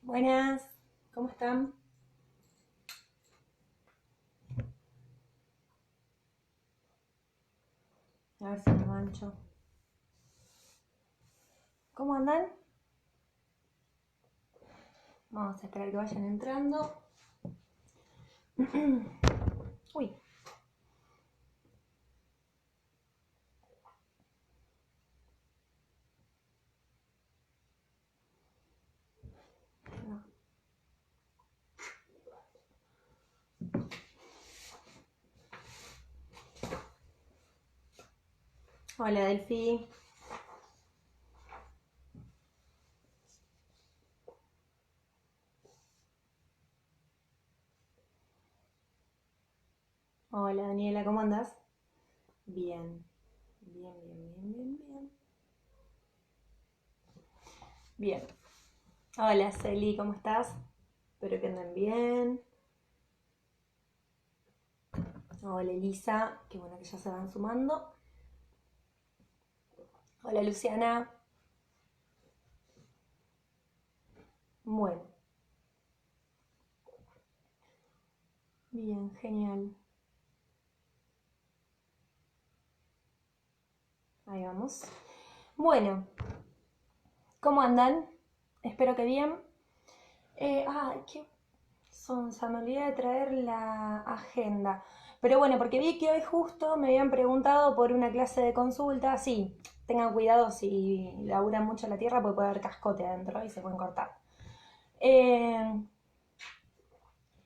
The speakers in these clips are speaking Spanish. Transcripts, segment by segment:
Buenas, ¿cómo están? A ver si me mancho. ¿Cómo andan? Vamos a esperar que vayan entrando. Uy, no. Hola, Delphi. Hola, Daniela, ¿cómo andas? Bien, bien, bien, bien, bien, bien. Bien. Hola, Celi, ¿cómo estás? Espero que anden bien. Hola, Elisa, qué bueno que ya se van sumando. Hola, Luciana. Bueno, bien, genial. Ahí vamos. Bueno, ¿cómo andan? Espero que bien. Qué sonsa, me olvidé de traer la agenda. Pero bueno, porque vi que hoy justo me habían preguntado por una clase de consulta. Sí, tengan cuidado si laburan mucho la tierra porque puede haber cascote adentro y se pueden cortar. Eh,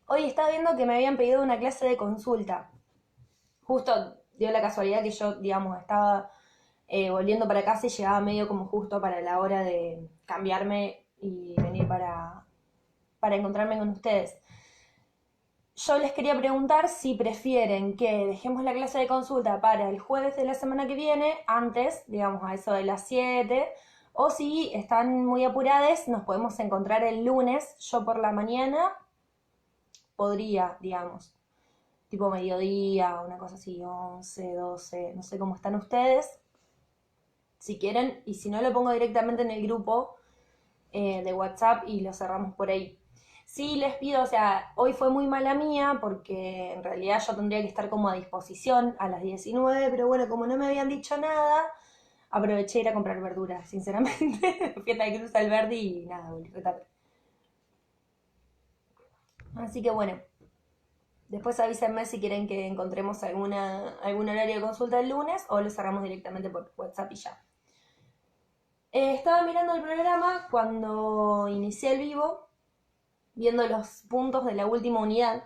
Hoy estaba viendo que me habían pedido una clase de consulta. Justo dio la casualidad que yo, digamos, estaba volviendo para casa y llegaba medio como justo para la hora de cambiarme y venir para encontrarme con ustedes. Yo les quería preguntar si prefieren que dejemos la clase de consulta para el jueves de la semana que viene, antes, digamos a eso de las 7, o si están muy apuradas, nos podemos encontrar el lunes. Yo por la mañana podría, digamos, tipo mediodía, una cosa así, 11, 12, no sé cómo están ustedes, si quieren, y si no lo pongo directamente en el grupo de WhatsApp y lo cerramos por ahí. Sí, les pido, o sea, hoy fue muy mala mía porque en realidad yo tendría que estar como a disposición a las 19, pero bueno, como no me habían dicho nada, aproveché ir a comprar verduras, sinceramente. Fui a Cruz al Verde y nada, volví re tarde. Así que bueno, después avísenme si quieren que encontremos algún horario de consulta el lunes o lo cerramos directamente por WhatsApp y ya. Estaba mirando el programa cuando inicié el vivo, viendo los puntos de la última unidad.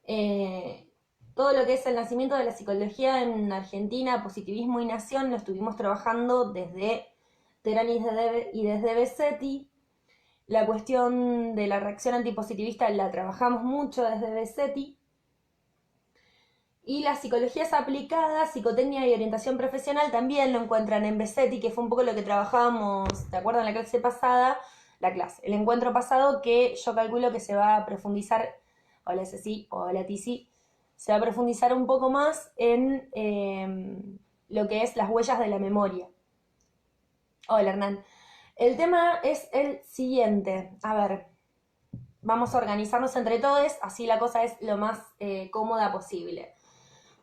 Eh, Todo lo que es el nacimiento de la psicología en Argentina, positivismo y nación, lo estuvimos trabajando desde Terán y desde Besetti. La cuestión de la reacción antipositivista la trabajamos mucho desde Besetti. Y las psicologías aplicadas, psicotecnia y orientación profesional también lo encuentran en Besetti, que fue un poco lo que trabajábamos, ¿te acuerdas? En la clase pasada, el encuentro pasado, que yo calculo que se va a profundizar, hola Ceci, hola Tizi, se va a profundizar un poco más en lo que es las huellas de la memoria. Hola Hernán. El tema es el siguiente, a ver, vamos a organizarnos entre todos, así la cosa es lo más cómoda posible.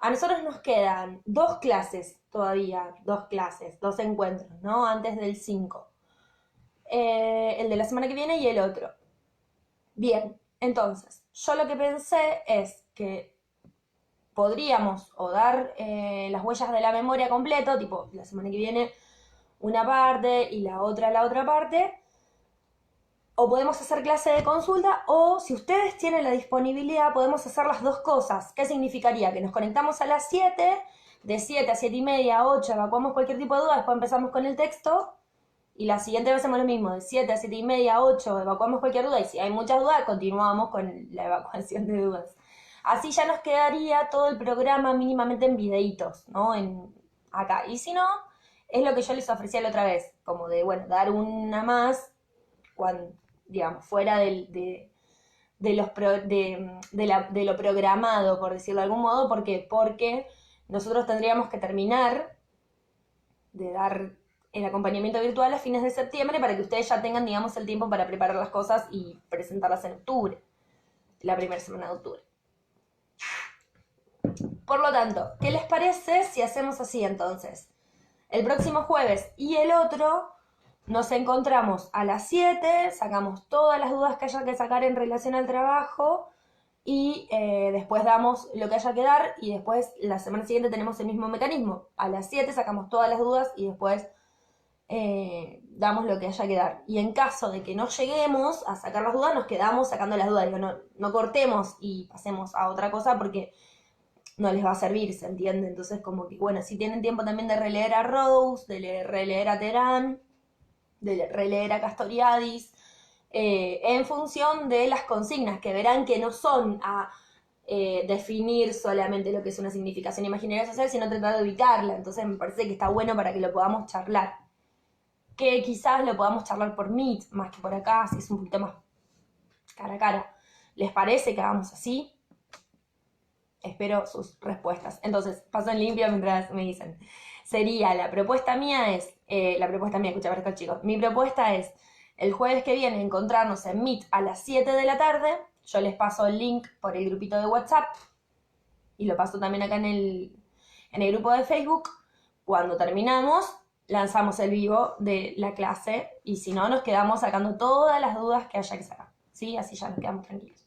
A nosotros nos quedan dos clases todavía, dos encuentros, ¿no? Antes del 5. El de la semana que viene y el otro. Bien, entonces, yo lo que pensé es que podríamos o dar las huellas de la memoria completo, tipo la semana que viene una parte y la otra parte, o podemos hacer clase de consulta, o si ustedes tienen la disponibilidad, podemos hacer las dos cosas. ¿Qué significaría? Que nos conectamos a las 7, de 7 a 7 y media, 8, evacuamos cualquier tipo de duda, después empezamos con el texto, y la siguiente vez hacemos lo mismo, de 7 a 7 y media, 8, evacuamos cualquier duda, y si hay muchas dudas, continuamos con la evacuación de dudas. Así ya nos quedaría todo el programa mínimamente en videitos, ¿no? Acá. Y si no, es lo que yo les ofrecía la otra vez, como de, bueno, dar una más cuando, digamos, fuera de, los de lo programado, por decirlo de algún modo, porque nosotros tendríamos que terminar de dar el acompañamiento virtual a fines de septiembre para que ustedes ya tengan, digamos, el tiempo para preparar las cosas y presentarlas en octubre, la primera semana de octubre. Por lo tanto, ¿qué les parece si hacemos así entonces? El próximo jueves y el otro nos encontramos a las 7, sacamos todas las dudas que haya que sacar en relación al trabajo y después damos lo que haya que dar y después la semana siguiente tenemos el mismo mecanismo. A las 7 sacamos todas las dudas y después damos lo que haya que dar. Y en caso de que no lleguemos a sacar las dudas, nos quedamos sacando las dudas. Digo, no cortemos y pasemos a otra cosa porque no les va a servir, ¿se entiende? Entonces, como que, bueno, si tienen tiempo también de releer a Rose, de releer a Terán, de releer a Castoriadis, en función de las consignas, que verán que no son a definir solamente lo que es una significación imaginaria social, sino tratar de ubicarla. Entonces me parece que está bueno para que lo podamos charlar. Que quizás lo podamos charlar por Meet, más que por acá, si es un poquito más cara a cara. ¿Les parece que hagamos así? Espero sus respuestas. Entonces, paso en limpio mientras me dicen. Sería, la propuesta mía, escucha, para estos chicos. Mi propuesta es, el jueves que viene, encontrarnos en Meet a las 7 de la tarde. Yo les paso el link por el grupito de WhatsApp. Y lo paso también acá en el grupo de Facebook. Cuando terminamos, lanzamos el vivo de la clase. Y si no, nos quedamos sacando todas las dudas que haya que sacar. ¿Sí? Así ya nos quedamos tranquilos.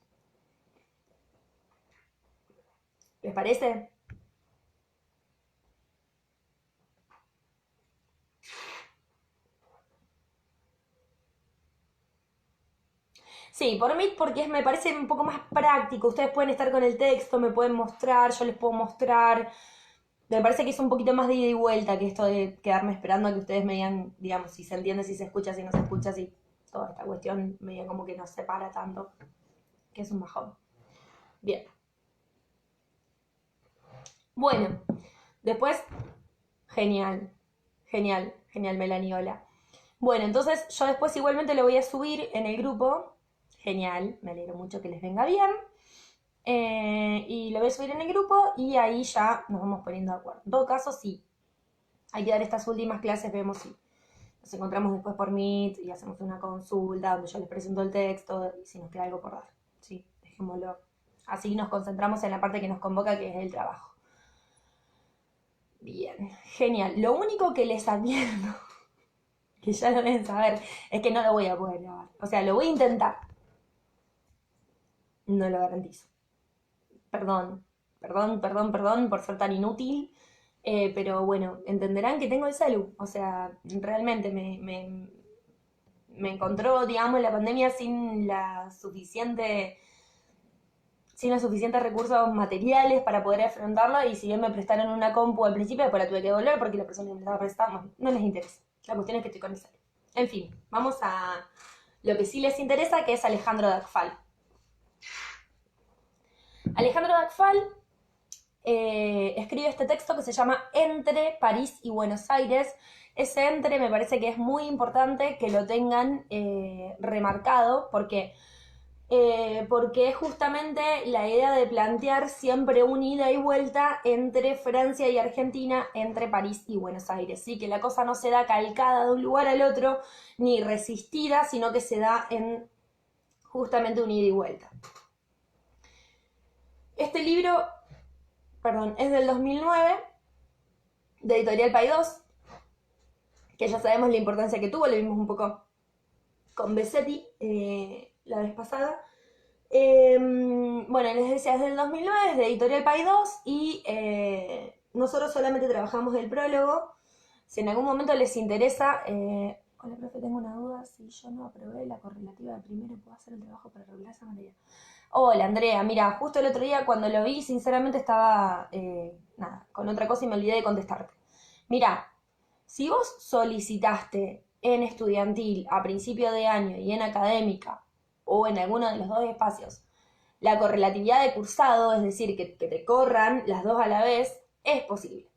¿Les parece? Sí, por mí porque me parece un poco más práctico. Ustedes pueden estar con el texto, me pueden mostrar, yo les puedo mostrar. Me parece que es un poquito más de ida y vuelta que esto de quedarme esperando a que ustedes me digan, digamos, si se entiende, si se escucha, si no se escucha, si toda esta cuestión medio como que nos separa tanto, que es un bajón. Bien. Bueno, después, genial, Melanie, hola. Bueno, entonces yo después igualmente lo voy a subir en el grupo. Genial, me alegro mucho que les venga bien. Y lo voy a subir en el grupo y ahí ya nos vamos poniendo de acuerdo. En todo caso, sí, hay que dar estas últimas clases, vemos si nos encontramos después por Meet y hacemos una consulta donde yo les presento el texto y si nos queda algo por dar. Sí, dejémoslo. Así nos concentramos en la parte que nos convoca, que es el trabajo. Bien, genial. Lo único que les advierto, que ya lo deben saber, es que no lo voy a poder grabar. O sea, lo voy a intentar. No lo garantizo. Perdón por ser tan inútil, pero bueno, entenderán que tengo el celu, o sea, realmente me encontró, digamos, la pandemia sin los suficientes recursos materiales para poder afrontarlo, y si bien me prestaron una compu al principio, después la tuve que devolver porque la persona que me estaba prestando no les interesa. La cuestión es que estoy con el celu. En fin, vamos a lo que sí les interesa, que es Alejandro Dagfal. Alejandro Dagfal escribe este texto que se llama Entre París y Buenos Aires. Ese entre me parece que es muy importante que lo tengan remarcado porque es justamente la idea de plantear siempre una ida y vuelta entre Francia y Argentina, entre París y Buenos Aires, ¿sí? Que la cosa no se da calcada de un lugar al otro ni resistida, sino que se da en justamente una ida y vuelta. Este libro, es del 2009, de Editorial Paidós, que ya sabemos la importancia que tuvo, lo vimos un poco con Besetti la vez pasada. Bueno, les decía, es del 2009, es de Editorial Paidós, y nosotros solamente trabajamos el prólogo. Si en algún momento les interesa, hola profe, tengo una duda, si yo no aprobé la correlativa de primero, ¿puedo hacer el trabajo para regular esa materia? Hola Andrea, mira, justo el otro día cuando lo vi, sinceramente estaba con otra cosa y me olvidé de contestarte. Mira, si vos solicitaste en estudiantil a principio de año y en académica, o en alguno de los dos espacios, la correlatividad de cursado, es decir, que te corran las dos a la vez, es posible.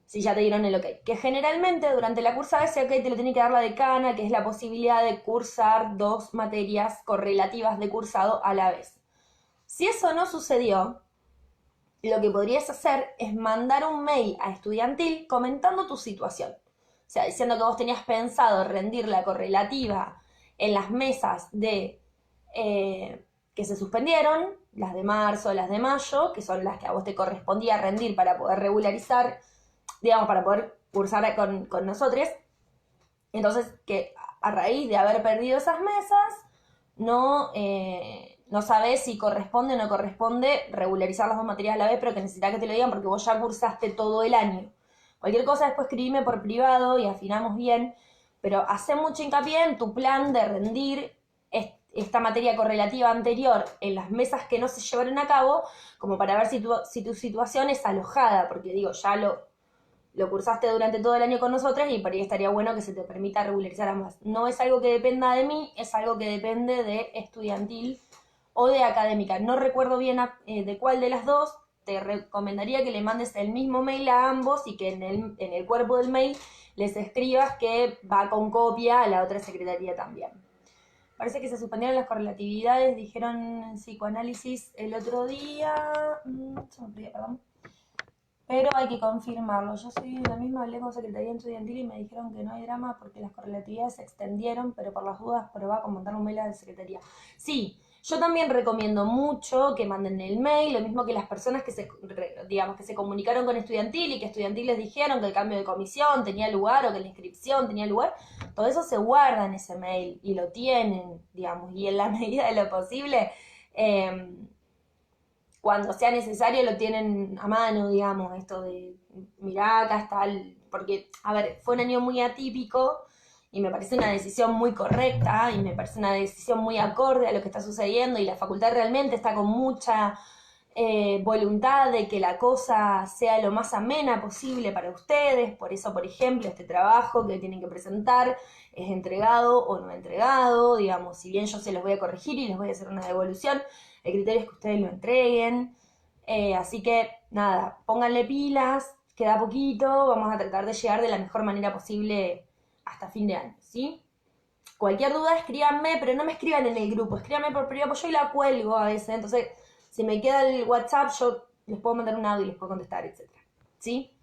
Si ya te dieron el ok. Que generalmente durante la cursada ese ok te lo tiene que dar la decana, que es la posibilidad de cursar dos materias correlativas de cursado a la vez. Si eso no sucedió, lo que podrías hacer es mandar un mail a estudiantil comentando tu situación. sea, diciendo que vos tenías pensado rendir la correlativa en las mesas de que se suspendieron, las de marzo, las de mayo, que son las que a vos te correspondía rendir para poder regularizar, digamos, para poder cursar con nosotros. Entonces, que a raíz de haber perdido esas mesas, no sabés si corresponde o no corresponde regularizar las dos materias a la vez, pero que necesitas que te lo digan porque vos ya cursaste todo el año. Cualquier cosa después escribime por privado y afinamos bien, pero hacé mucho hincapié en tu plan de rendir esta materia correlativa anterior en las mesas que no se llevaron a cabo, como para ver si tu situación es alojada, porque digo, ya lo cursaste durante todo el año con nosotros y por ahí estaría bueno que se te permita regularizar ambas. No es algo que dependa de mí, es algo que depende de estudiantil o de académica. No recuerdo bien de cuál de las dos. Te recomendaría que le mandes el mismo mail a ambos y que en el cuerpo del mail les escribas que va con copia a la otra secretaría también. Parece que se suspendieron las correlatividades, dijeron en psicoanálisis el otro día. Se me olvidó, perdón. Pero hay que confirmarlo. Yo soy la misma, hablé con Secretaría Estudiantil y me dijeron que no hay drama porque las correlatividades se extendieron, pero por las dudas probá con mandar un mail a la Secretaría. Sí, yo también recomiendo mucho que manden el mail, lo mismo que las personas que se comunicaron con Estudiantil y que Estudiantil les dijeron que el cambio de comisión tenía lugar o que la inscripción tenía lugar. Todo eso se guarda en ese mail y lo tienen, digamos, y en la medida de lo posible... cuando sea necesario lo tienen a mano, digamos, esto de, mirá, acá está, porque, a ver, fue un año muy atípico y me parece una decisión muy correcta y me parece una decisión muy acorde a lo que está sucediendo y la facultad realmente está con mucha voluntad de que la cosa sea lo más amena posible para ustedes. Por eso, por ejemplo, este trabajo que tienen que presentar es entregado o no entregado, digamos, si bien yo se los voy a corregir y les voy a hacer una devolución, el criterio es que ustedes lo entreguen. Así que, nada, pónganle pilas, queda poquito, vamos a tratar de llegar de la mejor manera posible hasta fin de año, ¿sí? Cualquier duda escríbanme, pero no me escriban en el grupo, escríbanme por privado, porque yo la cuelgo a veces, entonces si me queda el WhatsApp yo les puedo mandar un audio y les puedo contestar, etc. ¿Sí?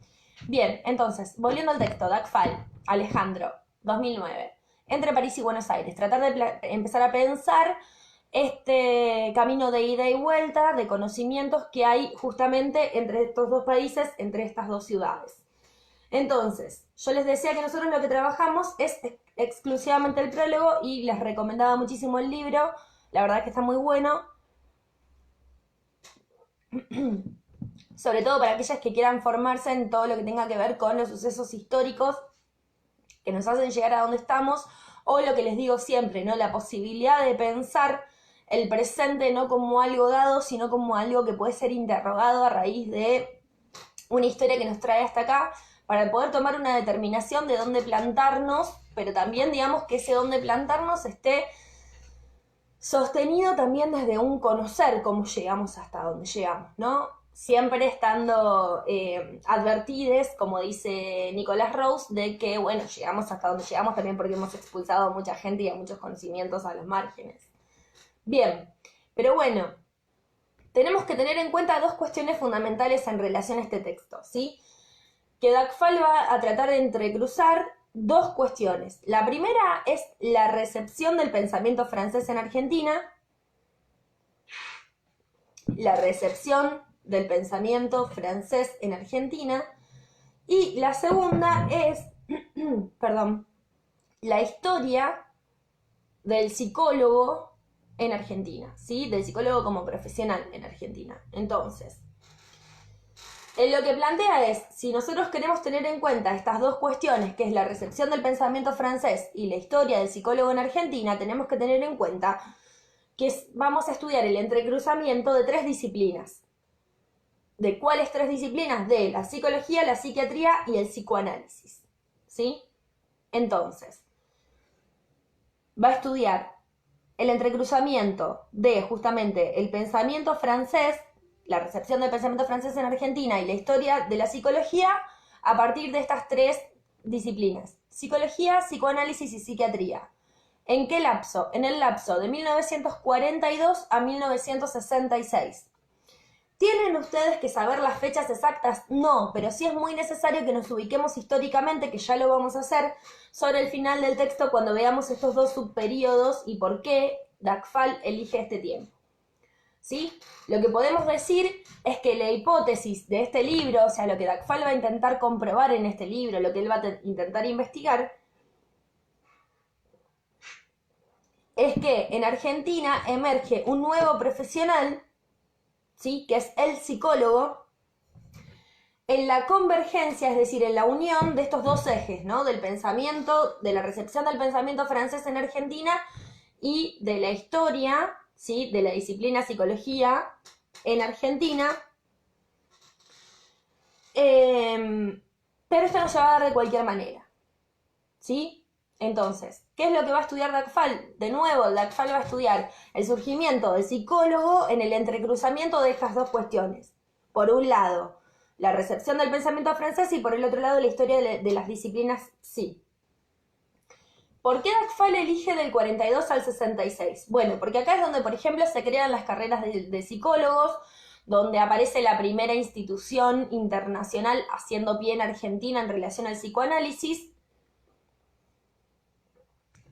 Bien, entonces, volviendo al texto, DACFAL, Alejandro, 2009. Entre París y Buenos Aires, tratar de empezar a pensar este camino de ida y vuelta de conocimientos que hay justamente entre estos dos países, entre estas dos ciudades. Entonces, yo les decía que nosotros lo que trabajamos es exclusivamente el prólogo y les recomendaba muchísimo el libro, la verdad es que está muy bueno, sobre todo para aquellas que quieran formarse en todo lo que tenga que ver con los sucesos históricos que nos hacen llegar a donde estamos, o lo que les digo siempre, ¿no? La posibilidad de pensar el presente no como algo dado, sino como algo que puede ser interrogado a raíz de una historia que nos trae hasta acá, para poder tomar una determinación de dónde plantarnos, pero también, digamos, que ese dónde plantarnos esté sostenido también desde un conocer cómo llegamos hasta donde llegamos, ¿no? Siempre estando advertides, como dice Nicolás Rose, de que, bueno, llegamos hasta donde llegamos también porque hemos expulsado a mucha gente y a muchos conocimientos a los márgenes. Bien, pero bueno, tenemos que tener en cuenta dos cuestiones fundamentales en relación a este texto, ¿sí? Que DACFAL va a tratar de entrecruzar dos cuestiones. La primera es la recepción del pensamiento francés en Argentina, la recepción del pensamiento francés en Argentina, y la segunda es, perdón, la historia del psicólogo en Argentina, ¿sí? Del psicólogo como profesional en Argentina. Entonces, lo que plantea es, si nosotros queremos tener en cuenta estas dos cuestiones, que es la recepción del pensamiento francés y la historia del psicólogo en Argentina, tenemos que tener en cuenta que vamos a estudiar el entrecruzamiento de tres disciplinas. ¿De cuáles tres disciplinas? De la psicología, la psiquiatría y el psicoanálisis, ¿sí? Entonces, va a estudiar el entrecruzamiento de justamente el pensamiento francés, la recepción del pensamiento francés en Argentina y la historia de la psicología a partir de estas tres disciplinas: psicología, psicoanálisis y psiquiatría. ¿En qué lapso? En el lapso de 1942 a 1966. ¿Tienen ustedes que saber las fechas exactas? No, pero sí es muy necesario que nos ubiquemos históricamente, que ya lo vamos a hacer, sobre el final del texto cuando veamos estos dos subperíodos y por qué Dagfal elige este tiempo. ¿Sí? Lo que podemos decir es que la hipótesis de este libro, o sea, lo que Dagfal va a intentar comprobar en este libro, lo que él va a intentar investigar, es que en Argentina emerge un nuevo profesional, ¿sí? Que es el psicólogo, en la convergencia, es decir, en la unión de estos dos ejes, ¿no? Del pensamiento, de la recepción del pensamiento francés en Argentina y de la historia, ¿sí? De la disciplina psicología en Argentina. Pero esto no se va a dar de cualquier manera, ¿sí? Entonces, ¿qué es lo que va a estudiar Dagfal? De nuevo, Dagfal va a estudiar el surgimiento del psicólogo en el entrecruzamiento de estas dos cuestiones. Por un lado, la recepción del pensamiento francés y por el otro lado, la historia de las disciplinas psi. ¿Por qué Dagfal elige del 42 al 66? Bueno, porque acá es donde, por ejemplo, se crean las carreras de psicólogos, donde aparece la primera institución internacional haciendo pie en Argentina en relación al psicoanálisis,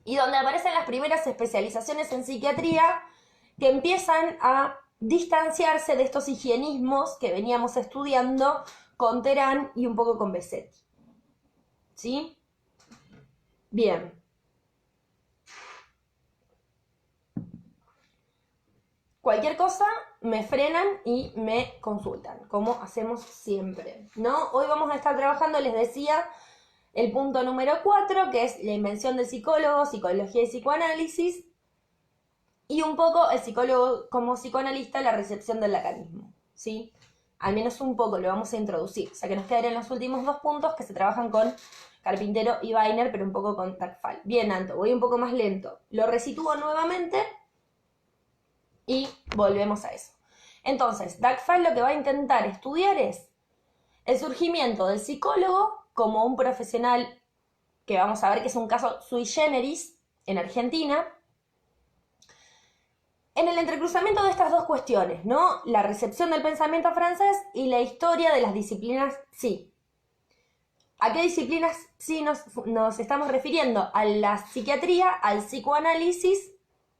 y donde aparecen las primeras especializaciones en psiquiatría que empiezan a distanciarse de estos higienismos que veníamos estudiando con Terán y un poco con Besetti. ¿Sí? Bien. Cualquier cosa me frenan y me consultan, como hacemos siempre, ¿no? Hoy vamos a estar trabajando, les decía, el punto número 4, que es la invención del psicólogo, psicología y psicoanálisis, y un poco el psicólogo como psicoanalista, la recepción del lacanismo, ¿sí? Al menos un poco lo vamos a introducir, o sea que nos quedarían los últimos 2 puntos que se trabajan con Carpintero y Weiner, pero un poco con Dagfal. Bien, Anto, voy un poco más lento. Lo resitúo nuevamente y volvemos a eso. Entonces, Dagfal lo que va a intentar estudiar es el surgimiento del psicólogo como un profesional que vamos a ver que es un caso sui generis en Argentina, en el entrecruzamiento de estas dos cuestiones, ¿no? La recepción del pensamiento francés y la historia de las disciplinas psi. ¿A qué disciplinas psi nos estamos refiriendo? A la psiquiatría, al psicoanálisis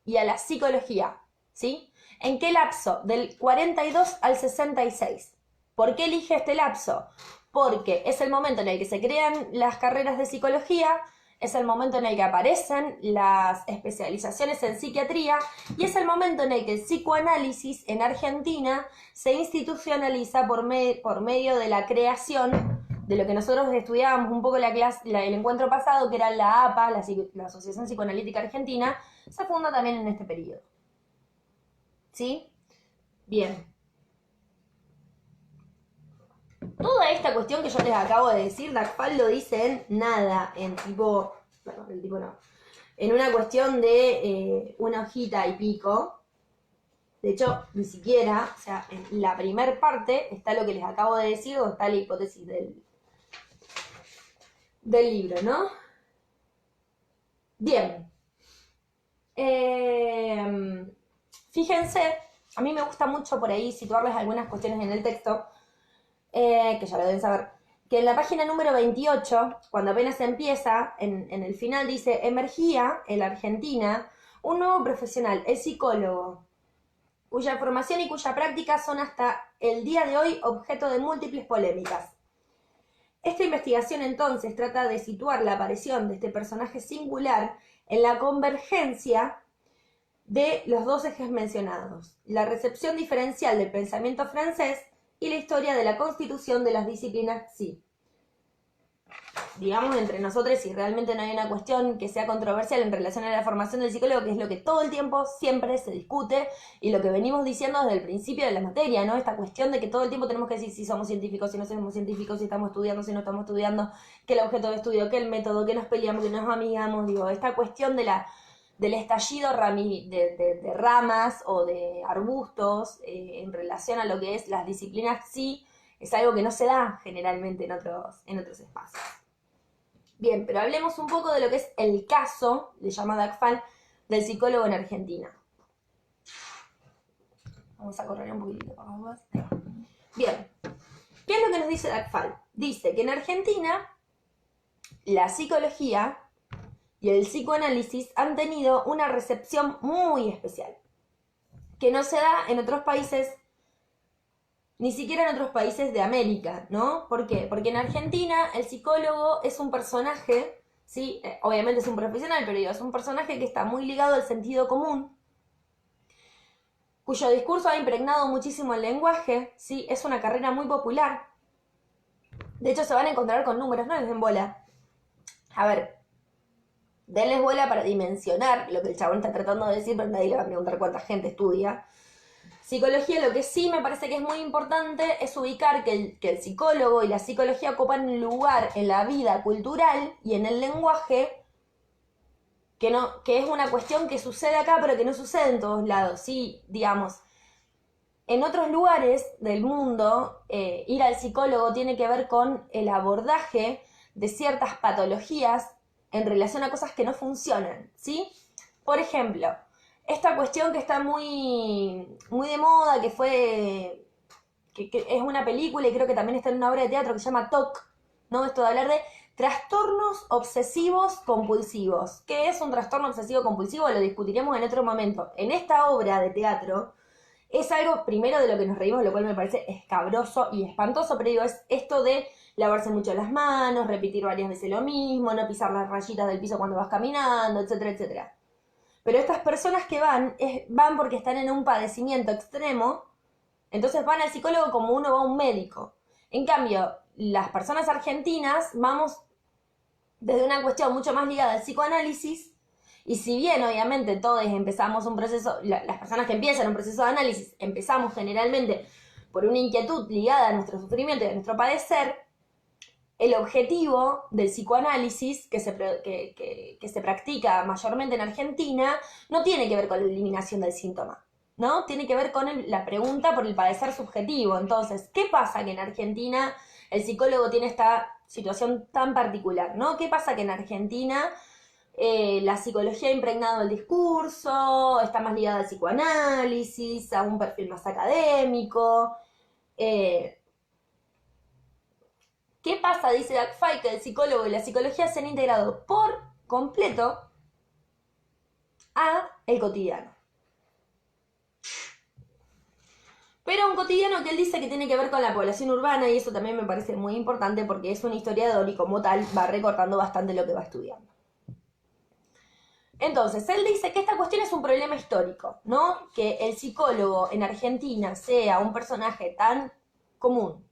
y a la psicología, ¿sí? ¿En qué lapso? Del 42 al 66. ¿Por qué elige este lapso? Porque es el momento en el que se crean las carreras de psicología, es el momento en el que aparecen las especializaciones en psiquiatría y es el momento en el que el psicoanálisis en Argentina se institucionaliza por medio de la creación de lo que nosotros estudiábamos un poco el encuentro pasado, que era la APA, la Asociación Psicoanalítica Argentina, se funda también en este periodo. ¿Sí? Bien. Toda esta cuestión que yo les acabo de decir, Dagfal lo dice en nada, en tipo, bueno, el tipo no, en una cuestión de una hojita y pico. De hecho, ni siquiera, o sea, en la primer parte está lo que les acabo de decir, o está la hipótesis del libro, ¿no? Bien. Fíjense, a mí me gusta mucho por ahí situarles algunas cuestiones en el texto, que ya lo deben saber, que en la página número 28, cuando apenas empieza, en el final dice, emergía en la Argentina un nuevo profesional, el psicólogo, cuya formación y cuya práctica son hasta el día de hoy objeto de múltiples polémicas. Esta investigación entonces trata de situar la aparición de este personaje singular en la convergencia de los dos ejes mencionados, la recepción diferencial del pensamiento francés y la historia de la constitución de las disciplinas psi. Digamos entre nosotros, si realmente no hay una cuestión que sea controversial en relación a la formación del psicólogo, que es lo que todo el tiempo siempre se discute y lo que venimos diciendo desde el principio de la materia, ¿no? Esta cuestión de que todo el tiempo tenemos que decir si somos científicos, si no somos científicos, si estamos estudiando, si no estamos estudiando, que el objeto de estudio, que el método, que nos peleamos, que nos amigamos, digo, esta cuestión del estallido de ramas o de arbustos en relación a lo que es las disciplinas psi, es algo que no se da generalmente en otros espacios. Bien, pero hablemos un poco de lo que es el caso, le llama Dagfal, del psicólogo en Argentina. Vamos a correr un poquitito para más. Bien. ¿Qué es lo que nos dice Dagfal? Dice que en Argentina la psicología y el psicoanálisis han tenido una recepción muy especial, que no se da en otros países, ni siquiera en otros países de América, ¿no? ¿Por qué? Porque en Argentina el psicólogo es un personaje, ¿sí? Obviamente es un profesional, pero digo, es un personaje que está muy ligado al sentido común, cuyo discurso ha impregnado muchísimo el lenguaje, ¿sí? Es una carrera muy popular. De hecho, se van a encontrar con números, no les den bola. A ver, denles bola para dimensionar lo que el chabón está tratando de decir, pero nadie le va a preguntar cuánta gente estudia. Psicología, lo que sí me parece que es muy importante es ubicar que el psicólogo y la psicología ocupan un lugar en la vida cultural y en el lenguaje que es una cuestión que sucede acá, pero que no sucede en todos lados, ¿sí? Digamos, en otros lugares del mundo, ir al psicólogo tiene que ver con el abordaje de ciertas patologías en relación a cosas que no funcionan, ¿sí? Por ejemplo, esta cuestión que está muy, muy de moda, que es una película y creo que también está en una obra de teatro que se llama TOC, ¿no? Esto de hablar de trastornos obsesivos compulsivos. ¿Qué es un trastorno obsesivo compulsivo? Lo discutiremos en otro momento. En esta obra de teatro es algo primero de lo que nos reímos, lo cual me parece escabroso y espantoso, pero digo, es esto de lavarse mucho las manos, repetir varias veces lo mismo, no pisar las rayitas del piso cuando vas caminando, etcétera, etcétera. Pero estas personas que van porque están en un padecimiento extremo, entonces van al psicólogo como uno va a un médico. En cambio, las personas argentinas vamos desde una cuestión mucho más ligada al psicoanálisis, y si bien obviamente todos empezamos un proceso, las personas que empiezan un proceso de análisis, empezamos generalmente por una inquietud ligada a nuestro sufrimiento y a nuestro padecer, el objetivo del psicoanálisis que se practica mayormente en Argentina no tiene que ver con la eliminación del síntoma, ¿no? Tiene que ver con la pregunta por el padecer subjetivo. Entonces, ¿qué pasa que en Argentina el psicólogo tiene esta situación tan particular, ¿no? ¿Qué pasa que en Argentina la psicología ha impregnado el discurso, está más ligada al psicoanálisis, a un perfil más académico? ¿Qué pasa? Dice Dagfal, que el psicólogo y la psicología se han integrado por completo a el cotidiano. Pero un cotidiano que él dice que tiene que ver con la población urbana, y eso también me parece muy importante porque es un historiador y como tal va recortando bastante lo que va estudiando. Entonces, él dice que esta cuestión es un problema histórico, ¿no? Que el psicólogo en Argentina sea un personaje tan común,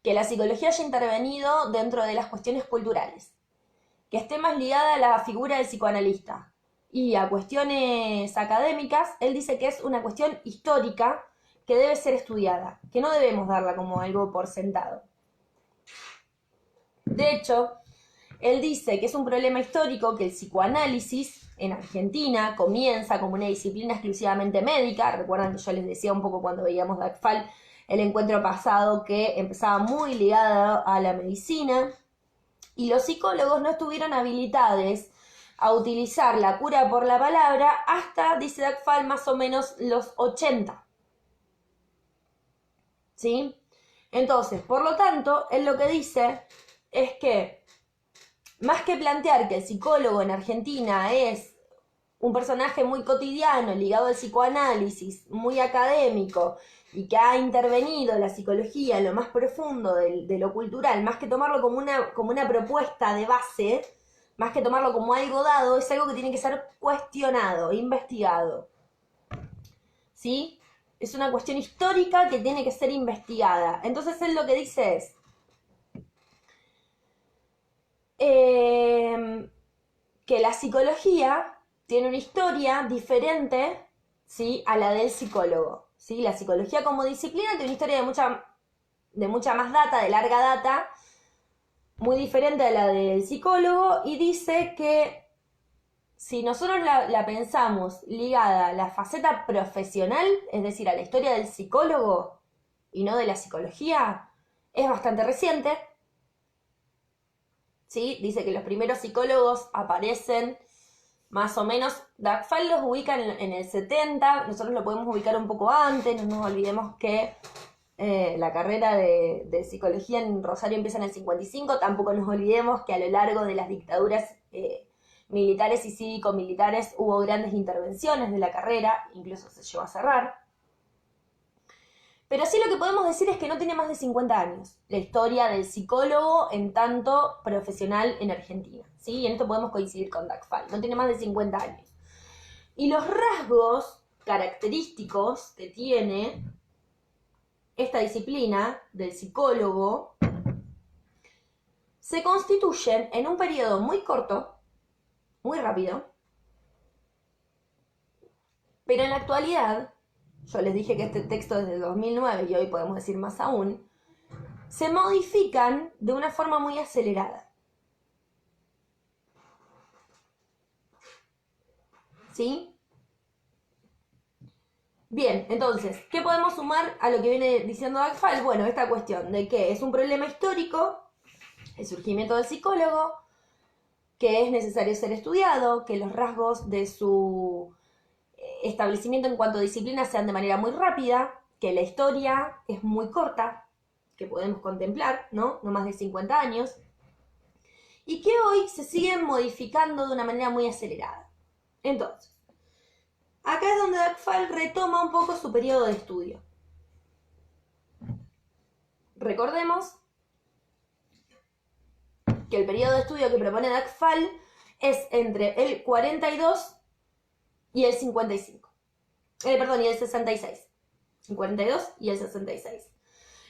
que la psicología haya intervenido dentro de las cuestiones culturales, que esté más ligada a la figura del psicoanalista y a cuestiones académicas. Él dice que es una cuestión histórica que debe ser estudiada, que no debemos darla como algo por sentado. De hecho, él dice que es un problema histórico que el psicoanálisis en Argentina comienza como una disciplina exclusivamente médica. Recuerdan que yo les decía un poco cuando veíamos Dagfal el encuentro pasado que empezaba muy ligado a la medicina, y los psicólogos no estuvieron habilitados a utilizar la cura por la palabra hasta, dice Dagfal, más o menos los 80. ¿Sí? Entonces, por lo tanto, él lo que dice es que más que plantear que el psicólogo en Argentina es un personaje muy cotidiano, ligado al psicoanálisis, muy académico, y que ha intervenido la psicología en lo más profundo de lo cultural, más que tomarlo como una propuesta de base, más que tomarlo como algo dado, es algo que tiene que ser cuestionado, investigado. ¿Sí? Es una cuestión histórica que tiene que ser investigada. Entonces él lo que dice es que la psicología tiene una historia diferente, ¿sí?, a la del psicólogo, ¿sí? La psicología como disciplina tiene una historia de mucha más data, de larga data, muy diferente a la del psicólogo, y dice que si nosotros la pensamos ligada a la faceta profesional, es decir, a la historia del psicólogo y no de la psicología, es bastante reciente. ¿Sí? Dice que los primeros psicólogos aparecen más o menos, Dagfal los ubica en el 70, nosotros lo podemos ubicar un poco antes, no nos olvidemos que la carrera de psicología en Rosario empieza en el 55, tampoco nos olvidemos que a lo largo de las dictaduras militares y cívico-militares hubo grandes intervenciones de la carrera, incluso se llegó a cerrar. Pero sí lo que podemos decir es que no tiene más de 50 años la historia del psicólogo en tanto profesional en Argentina, ¿sí? Y en esto podemos coincidir con Dagfal, no tiene más de 50 años. Y los rasgos característicos que tiene esta disciplina del psicólogo se constituyen en un periodo muy corto, muy rápido, pero en la actualidad, yo les dije que este texto es del 2009 y hoy podemos decir más aún, se modifican de una forma muy acelerada. ¿Sí? Bien, entonces, ¿qué podemos sumar a lo que viene diciendo Dagfal? Bueno, esta cuestión de que es un problema histórico, el surgimiento del psicólogo, que es necesario ser estudiado, que los rasgos de su establecimiento en cuanto a disciplina sean de manera muy rápida, que la historia es muy corta, que podemos contemplar, ¿no? No más de 50 años, y que hoy se siguen modificando de una manera muy acelerada. Entonces, acá es donde Dagfal retoma un poco su periodo de estudio. Recordemos que el periodo de estudio que propone Dagfal es entre el 42 y el 55. Y el 66. El 42 y el 66.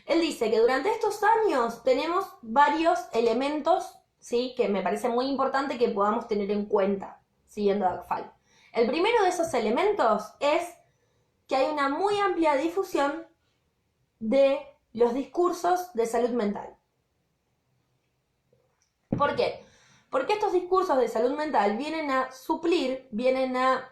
Él dice que durante estos años tenemos varios elementos, ¿sí?, que me parece muy importante que podamos tener en cuenta, siguiendo Dagfal. El primero de esos elementos es que hay una muy amplia difusión de los discursos de salud mental. ¿Por qué? Porque estos discursos de salud mental vienen a suplir, vienen a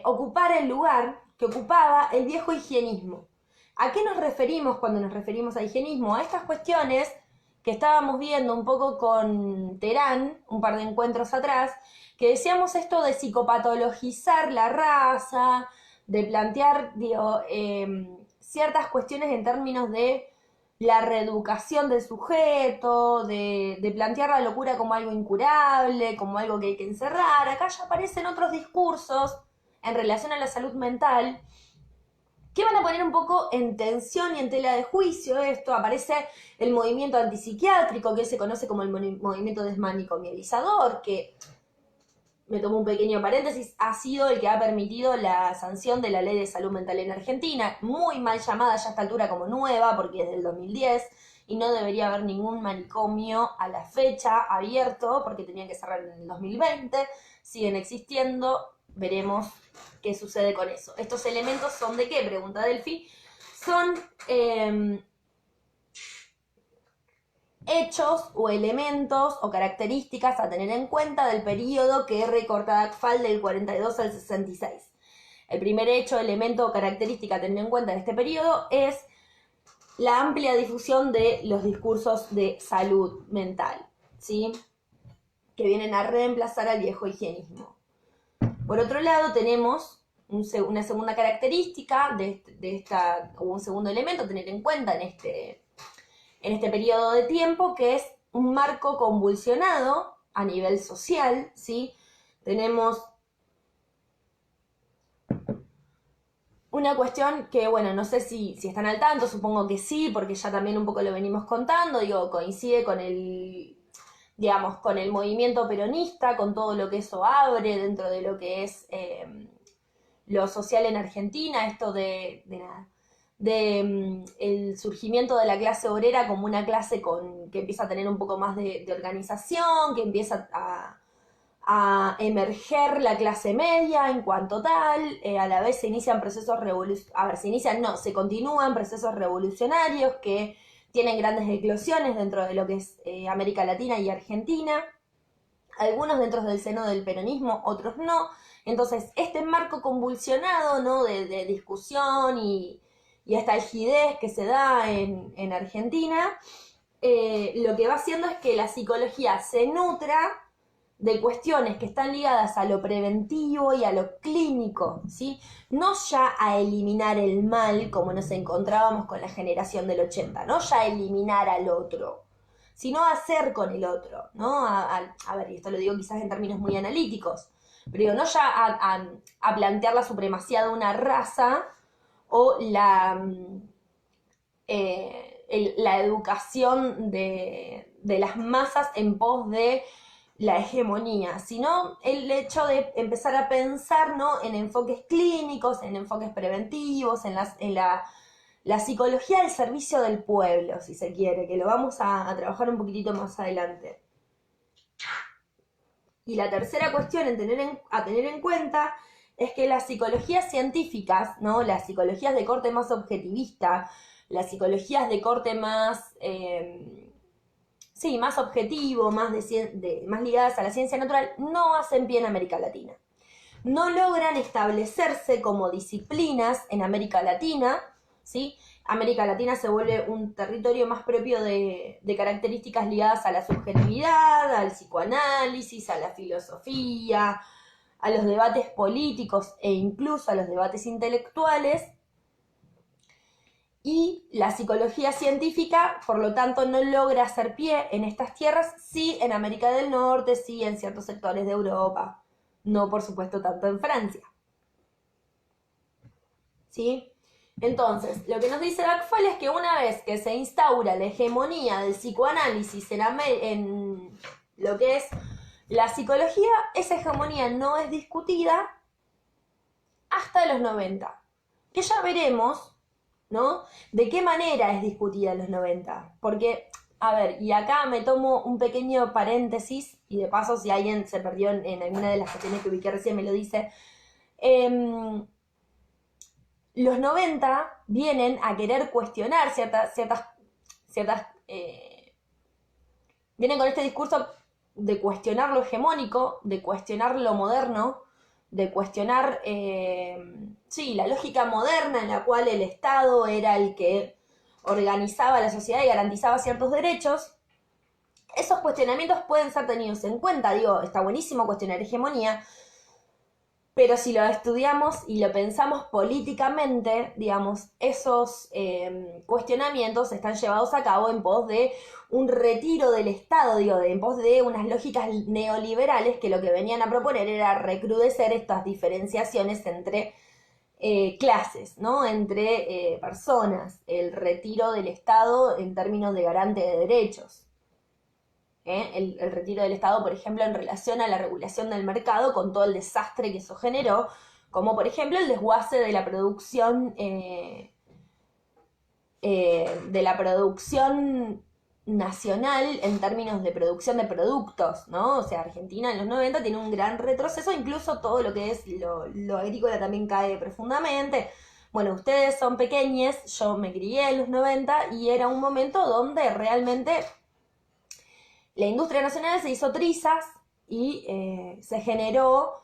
ocupar el lugar que ocupaba el viejo higienismo. ¿A qué nos referimos cuando nos referimos a higienismo? A estas cuestiones que estábamos viendo un poco con Terán, un par de encuentros atrás, que decíamos esto de psicopatologizar la raza, de plantear, ciertas cuestiones en términos de la reeducación del sujeto, de plantear la locura como algo incurable, como algo que hay que encerrar. Acá ya aparecen otros discursos en relación a la salud mental que van a poner un poco en tensión y en tela de juicio esto. Aparece el movimiento antipsiquiátrico, que se conoce como el movimiento desmanicomializador, que, me tomo un pequeño paréntesis, ha sido el que ha permitido la sanción de la ley de salud mental en Argentina, muy mal llamada ya a esta altura como nueva, porque es del 2010, y no debería haber ningún manicomio a la fecha abierto, porque tenían que cerrar en el 2020, siguen existiendo, veremos qué sucede con eso. ¿Estos elementos son de qué? Pregunta Delphi. Son hechos o elementos o características a tener en cuenta del periodo que recorta Dagfal del 42 al 66. El primer hecho, elemento o característica a tener en cuenta en este periodo es la amplia difusión de los discursos de salud mental, ¿sí?, que vienen a reemplazar al viejo higienismo. Por otro lado, tenemos una segunda característica o un segundo elemento a tener en cuenta en este periodo de tiempo, que es un marco convulsionado a nivel social, ¿sí? Tenemos una cuestión que, bueno, no sé si están al tanto, supongo que sí, porque ya también un poco lo venimos contando, coincide con con el movimiento peronista, con todo lo que eso abre dentro de lo que es lo social en Argentina, esto el surgimiento de la clase obrera como una clase que empieza a tener un poco más de organización, que empieza a emerger la clase media en cuanto tal, a la vez se inician procesos se continúan procesos revolucionarios que tienen grandes eclosiones dentro de lo que es América Latina y Argentina, algunos dentro del seno del peronismo, otros no. Entonces, este marco convulsionado, ¿no?, de discusión y esta algidez que se da en Argentina, lo que va haciendo es que la psicología se nutra de cuestiones que están ligadas a lo preventivo y a lo clínico, ¿sí? No ya a eliminar el mal como nos encontrábamos con la generación del 80, no ya a eliminar al otro, sino a hacer con el otro, ¿no? A ver, y esto lo digo quizás en términos muy analíticos, pero digo, no ya a plantear la supremacía de una raza o la educación de las masas en pos de la hegemonía, sino el hecho de empezar a pensar, ¿no?, en enfoques clínicos, en enfoques preventivos, en la psicología al servicio del pueblo, si se quiere, que lo vamos a trabajar un poquitito más adelante. Y la tercera cuestión a tener en cuenta es que las psicologías científicas, ¿no?, las psicologías de corte más objetivista, las psicologías de corte más, más objetivo, más ligadas a la ciencia natural, no hacen pie en América Latina. No logran establecerse como disciplinas en América Latina, ¿sí? América Latina se vuelve un territorio más propio de características ligadas a la subjetividad, al psicoanálisis, a la filosofía, a los debates políticos e incluso a los debates intelectuales. Y la psicología científica, por lo tanto, no logra hacer pie en estas tierras, sí en América del Norte, sí en ciertos sectores de Europa, no por supuesto tanto en Francia. ¿Sí? Entonces, lo que nos dice Lacan es que una vez que se instaura la hegemonía del psicoanálisis en lo que es la psicología, esa hegemonía no es discutida hasta los 90, que ya veremos, ¿no?, de qué manera es discutida en los 90. Porque, a ver, y acá me tomo un pequeño paréntesis, y de paso, si alguien se perdió en alguna de las cuestiones que ubiqué recién, me lo dice. Los 90 vienen a querer cuestionar vienen con este discurso de cuestionar lo hegemónico, de cuestionar lo moderno, de cuestionar, la lógica moderna en la cual el Estado era el que organizaba la sociedad y garantizaba ciertos derechos. Esos cuestionamientos pueden ser tenidos en cuenta, digo, está buenísimo cuestionar hegemonía, pero si lo estudiamos y lo pensamos políticamente, digamos, esos cuestionamientos están llevados a cabo en pos de un retiro del Estado, en pos de unas lógicas neoliberales que lo que venían a proponer era recrudecer estas diferenciaciones entre clases, ¿no?, entre personas, el retiro del Estado en términos de garante de derechos. El retiro del Estado, por ejemplo, en relación a la regulación del mercado, con todo el desastre que eso generó, como por ejemplo el desguace de la producción nacional en términos de producción de productos, ¿no? O sea, Argentina en los 90 tiene un gran retroceso, incluso todo lo que es lo agrícola también cae profundamente. Bueno, ustedes son pequeños, yo me crié en los 90 y era un momento donde realmente la industria nacional se hizo trizas y se generó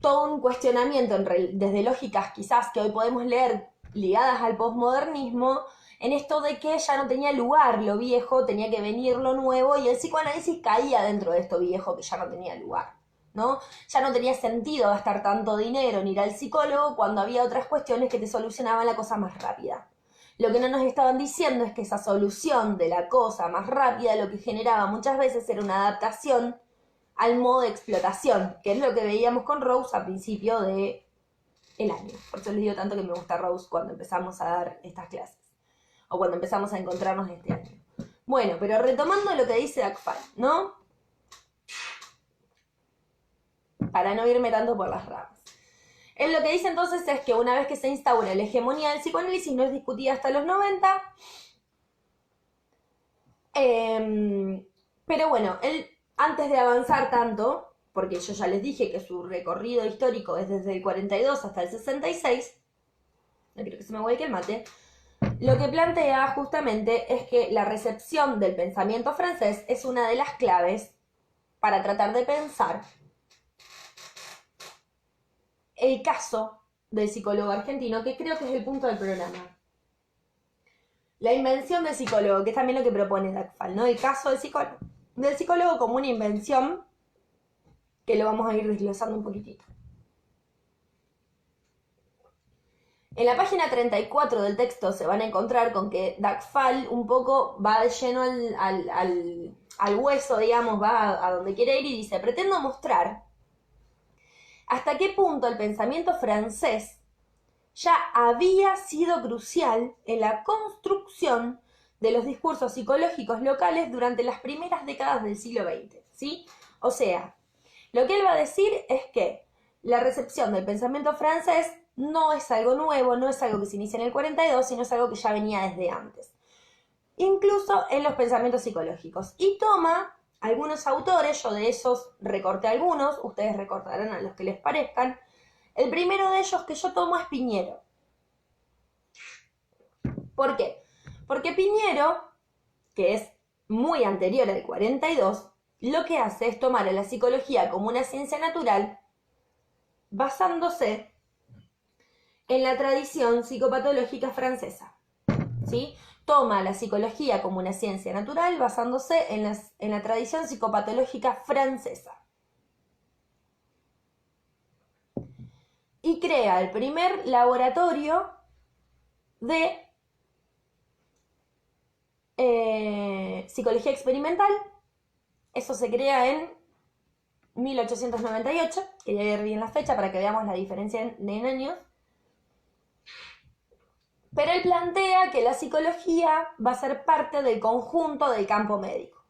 todo un cuestionamiento desde lógicas quizás que hoy podemos leer ligadas al posmodernismo, en esto de que ya no tenía lugar lo viejo, tenía que venir lo nuevo, y el psicoanálisis caía dentro de esto viejo que ya no tenía lugar, ¿no? Ya no tenía sentido gastar tanto dinero en ir al psicólogo cuando había otras cuestiones que te solucionaban la cosa más rápida. Lo que no nos estaban diciendo es que esa solución de la cosa más rápida lo que generaba muchas veces era una adaptación al modo de explotación, que es lo que veíamos con Rose a principio del año. Por eso les digo tanto que me gusta Rose cuando empezamos a dar estas clases, o cuando empezamos a encontrarnos este año. Bueno, pero retomando lo que dice Lacan, ¿no?, para no irme tanto por las ramas. Él lo que dice entonces es que una vez que se instaura la hegemonía del psicoanálisis, no es discutida hasta los 90. Pero bueno, él, antes de avanzar tanto, porque yo ya les dije que su recorrido histórico es desde el 42 hasta el 66, no quiero que se me vuelque el mate, lo que plantea justamente es que la recepción del pensamiento francés es una de las claves para tratar de pensar el caso del psicólogo argentino, que creo que es el punto del programa. La invención del psicólogo, que es también lo que propone Lacan, ¿no? El caso del psicólogo como una invención que lo vamos a ir desglosando un poquitito. En la página 34 del texto se van a encontrar con que Dagfal un poco va de lleno al hueso, digamos, va a donde quiere ir y dice: pretendo mostrar hasta qué punto el pensamiento francés ya había sido crucial en la construcción de los discursos psicológicos locales durante las primeras décadas del siglo XX, ¿sí? O sea, lo que él va a decir es que la recepción del pensamiento francés no es algo nuevo, no es algo que se inicia en el 42, sino es algo que ya venía desde antes, incluso en los pensamientos psicológicos. Y toma algunos autores, yo de esos recorté algunos, ustedes recortarán a los que les parezcan. El primero de ellos que yo tomo es Piñero. ¿Por qué? Porque Piñero, que es muy anterior al 42, lo que hace es tomar a la psicología como una ciencia natural basándose en la tradición psicopatológica francesa, ¿sí? Toma la psicología como una ciencia natural basándose en la tradición psicopatológica francesa. Y crea el primer laboratorio de psicología experimental. Eso se crea en 1898, quería ver bien la fecha para que veamos la diferencia en años. Pero él plantea que la psicología va a ser parte del conjunto del campo médico,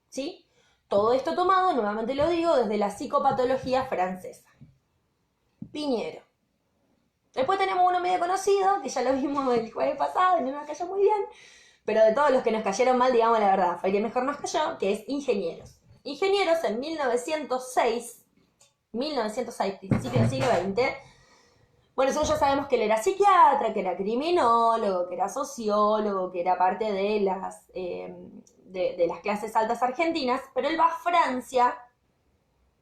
¿sí? Todo esto tomado, nuevamente lo digo, desde la psicopatología francesa. Piñero. Después tenemos uno medio conocido, que ya lo vimos el jueves pasado y no nos cayó muy bien, pero de todos los que nos cayeron mal, digamos la verdad, fue el que mejor nos cayó, que es Ingenieros. Ingenieros en 1906, principio del siglo XX. Bueno, nosotros ya sabemos que él era psiquiatra, que era criminólogo, que era sociólogo, que era parte de las clases altas argentinas, pero él va a Francia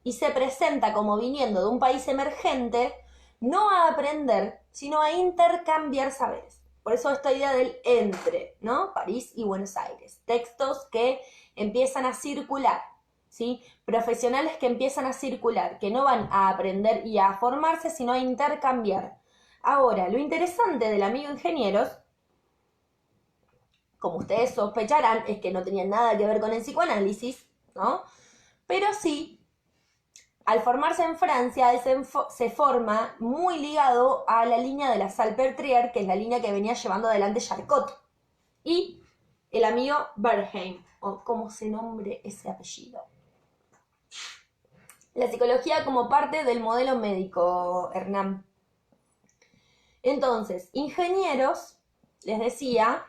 y se presenta como viniendo de un país emergente, no a aprender, sino a intercambiar saberes. Por eso esta idea del entre, ¿no? París y Buenos Aires. Textos que empiezan a circular, ¿sí? Profesionales que empiezan a circular, que no van a aprender y a formarse, sino a intercambiar. Ahora, lo interesante del amigo Ingenieros, como ustedes sospecharán, es que no tenía nada que ver con el psicoanálisis, ¿no? Pero sí, al formarse en Francia, él se forma muy ligado a la línea de la Salpêtrière, que es la línea que venía llevando adelante Charcot, y el amigo Bernheim, o como se nombre ese apellido. La psicología como parte del modelo médico, Hernán. Entonces, Ingenieros, les decía,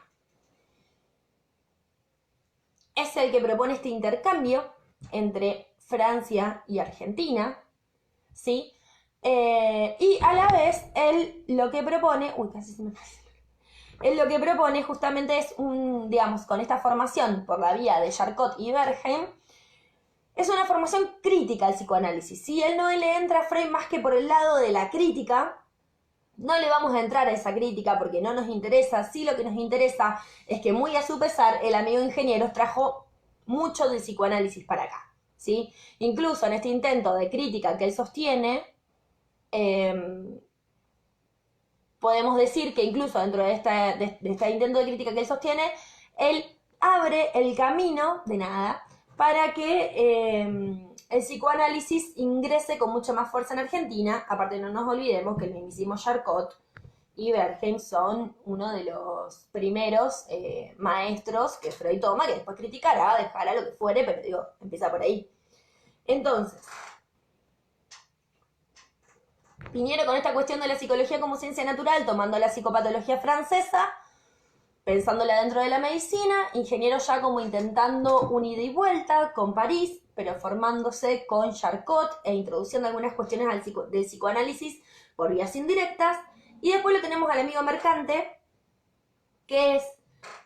es el que propone este intercambio entre Francia y Argentina, ¿sí? Y a la vez, él lo que propone... Uy, casi se me pasa. Él lo que propone justamente es digamos, con esta formación por la vía de Charcot y Bernheim, es una formación crítica al psicoanálisis. Si él no le entra a Freud más que por el lado de la crítica, no le vamos a entrar a esa crítica porque no nos interesa. Sí, lo que nos interesa es que, muy a su pesar, el amigo Ingenieros trajo mucho del psicoanálisis para acá, ¿sí? Incluso en este intento de crítica que él sostiene, podemos decir que incluso dentro de este intento de crítica que él sostiene, él abre el camino, de nada, para que el psicoanálisis ingrese con mucha más fuerza en Argentina. Aparte, no nos olvidemos que el mismísimo Charcot y Bernheim son uno de los primeros maestros que Freud toma, que después criticará, dejará lo que fuere, pero digo, empieza por ahí. Entonces, Piñero, con esta cuestión de la psicología como ciencia natural, tomando la psicopatología francesa, pensándola dentro de la medicina, Ingeniero ya como intentando un ida y vuelta con París, pero formándose con Charcot e introduciendo algunas cuestiones del psicoanálisis por vías indirectas. Y después lo tenemos al amigo Mercante, que es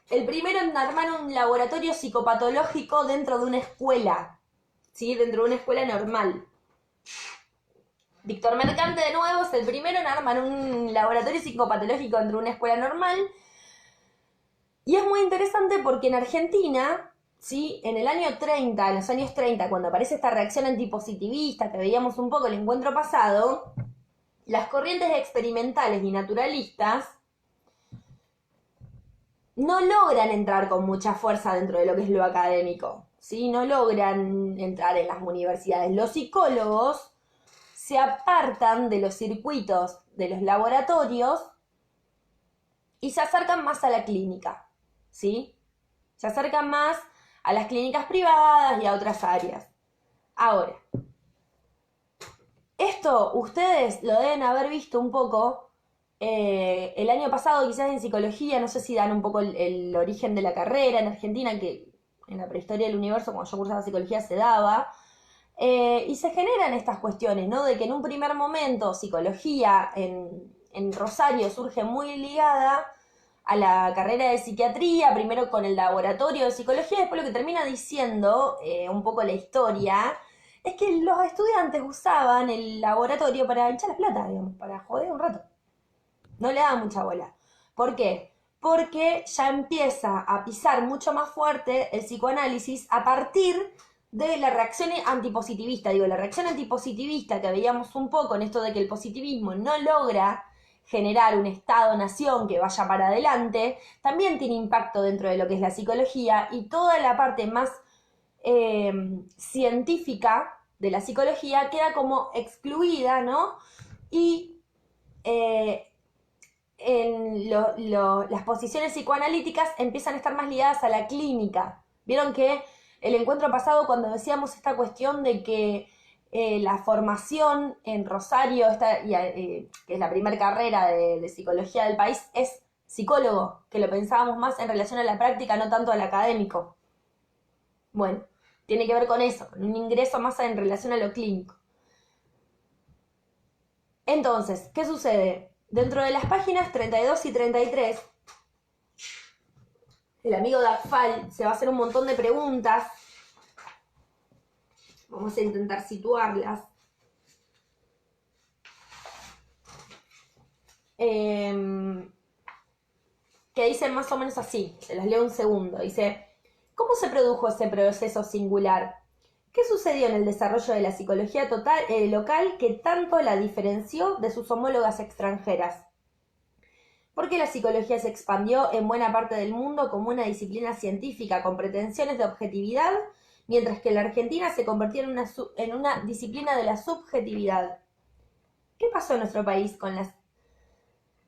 el primero en armar un laboratorio psicopatológico dentro de una escuela, ¿sí? Dentro de una escuela normal. Víctor Mercante, de nuevo, es el primero en armar un laboratorio psicopatológico dentro de una escuela normal. Y es muy interesante porque en Argentina ¿sí? En el año 30, en los años 30, cuando aparece esta reacción antipositivista que veíamos un poco el encuentro pasado, las corrientes experimentales y naturalistas no logran entrar con mucha fuerza dentro de lo que es lo académico, ¿sí? No logran entrar en las universidades. Los psicólogos se apartan de los circuitos de los laboratorios y se acercan más a la clínica, ¿sí? Se acercan más a las clínicas privadas y a otras áreas. Ahora, esto ustedes lo deben haber visto un poco el año pasado, quizás en psicología, no sé si dan un poco el origen de la carrera en Argentina, que en la prehistoria del universo, cuando yo cursaba psicología, se daba. Y se generan estas cuestiones, ¿no? De que en un primer momento psicología en Rosario surge muy ligada a la carrera de psiquiatría, primero con el laboratorio de psicología, después lo que termina diciendo un poco la historia, es que los estudiantes usaban el laboratorio para echar la plata, digamos, para joder un rato. No le daban mucha bola. ¿Por qué? Porque ya empieza a pisar mucho más fuerte el psicoanálisis a partir de la reacción antipositivista. Digo, la reacción antipositivista que veíamos un poco en esto de que el positivismo no logra generar un Estado-nación que vaya para adelante, también tiene impacto dentro de lo que es la psicología, y toda la parte más científica de la psicología queda como excluida, ¿no? Y las posiciones psicoanalíticas empiezan a estar más ligadas a la clínica. Vieron que el encuentro pasado, cuando decíamos esta cuestión de que la formación en Rosario, que es la primera carrera de psicología del país, es psicólogo, que lo pensábamos más en relación a la práctica, no tanto al académico. Bueno, tiene que ver con eso, con un ingreso más en relación a lo clínico. Entonces, ¿qué sucede? Dentro de las páginas 32 y 33, el amigo Dagfal se va a hacer un montón de preguntas. Vamos a intentar situarlas. Que dicen más o menos así, se las leo un segundo. Dice, ¿cómo se produjo ese proceso singular? ¿Qué sucedió en el desarrollo de la psicología local que tanto la diferenció de sus homólogas extranjeras? ¿Por qué la psicología se expandió en buena parte del mundo como una disciplina científica con pretensiones de objetividad, mientras que la Argentina se convirtió en una disciplina de la subjetividad? ¿Qué pasó en nuestro país con las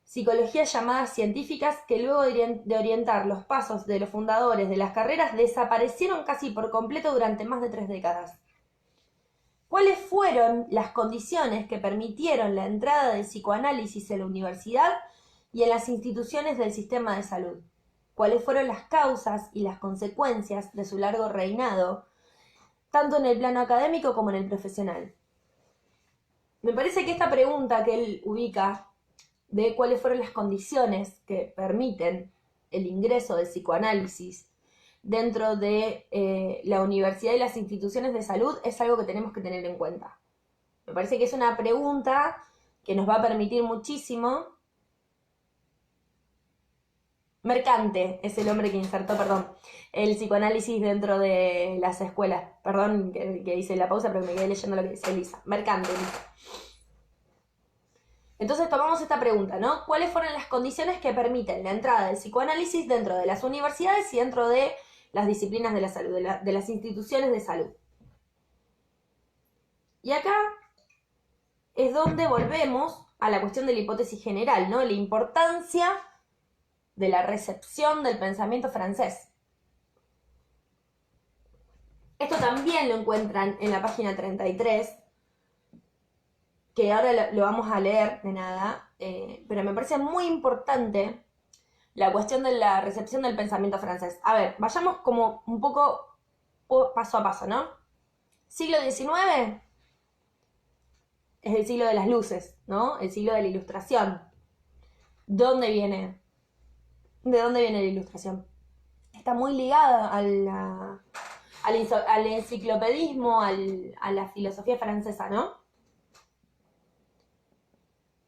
psicologías llamadas científicas que luego de orientar los pasos de los fundadores de las carreras desaparecieron casi por completo durante más de 3 décadas? ¿Cuáles fueron las condiciones que permitieron la entrada del psicoanálisis en la universidad y en las instituciones del sistema de salud? ¿Cuáles fueron las causas y las consecuencias de su largo reinado, tanto en el plano académico como en el profesional? Me parece que esta pregunta que él ubica de cuáles fueron las condiciones que permiten el ingreso del psicoanálisis dentro de la universidad y las instituciones de salud es algo que tenemos que tener en cuenta. Me parece que es una pregunta que nos va a permitir muchísimo. Mercante es el hombre que insertó, el psicoanálisis dentro de las escuelas. Perdón que hice la pausa, pero me quedé leyendo lo que dice Elisa. Mercante, Elisa. Entonces tomamos esta pregunta, ¿no? ¿Cuáles fueron las condiciones que permiten la entrada del psicoanálisis dentro de las universidades y dentro de las disciplinas de la salud, de las instituciones de salud? Y acá es donde volvemos a la cuestión de la hipótesis general, ¿no? La importancia de la recepción del pensamiento francés. Esto también lo encuentran en la página 33, que ahora lo vamos a leer de nada, pero me parece muy importante la cuestión de la recepción del pensamiento francés. A ver, vayamos como un poco paso a paso, ¿no? Siglo XIX es el siglo de las luces, ¿no? El siglo de la ilustración. ¿De dónde viene la ilustración? Está muy ligada al enciclopedismo, a la filosofía francesa, ¿no?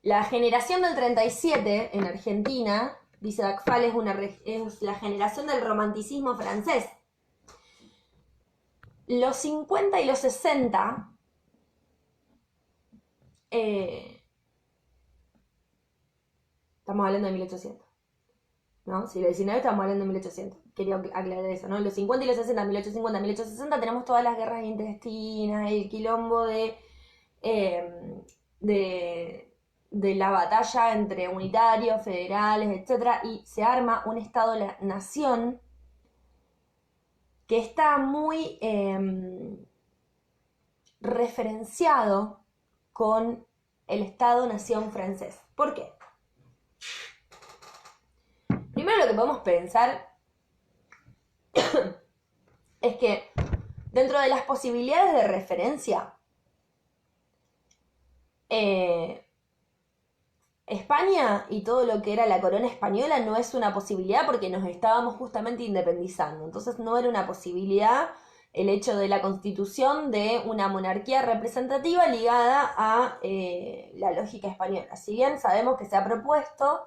La generación del 37 en Argentina, dice Dagfal, es la generación del romanticismo francés. Los 50 y los 60 estamos hablando de 1800, ¿no? Siglo XIX estamos hablando de 1800. Quería aclarar eso, ¿no? Los 50 y los 60, 1850, 1860, tenemos todas las guerras intestinas, el quilombo eh, de, de la batalla entre unitarios, federales, etc. Y se arma un Estado-nación que está muy referenciado con el Estado-nación francés. ¿Por qué? Primero lo que podemos pensar es que dentro de las posibilidades de referencia, España y todo lo que era la corona española no es una posibilidad porque nos estábamos justamente independizando. Entonces no era una posibilidad el hecho de la constitución de una monarquía representativa ligada a la lógica española. Si bien sabemos que se ha propuesto,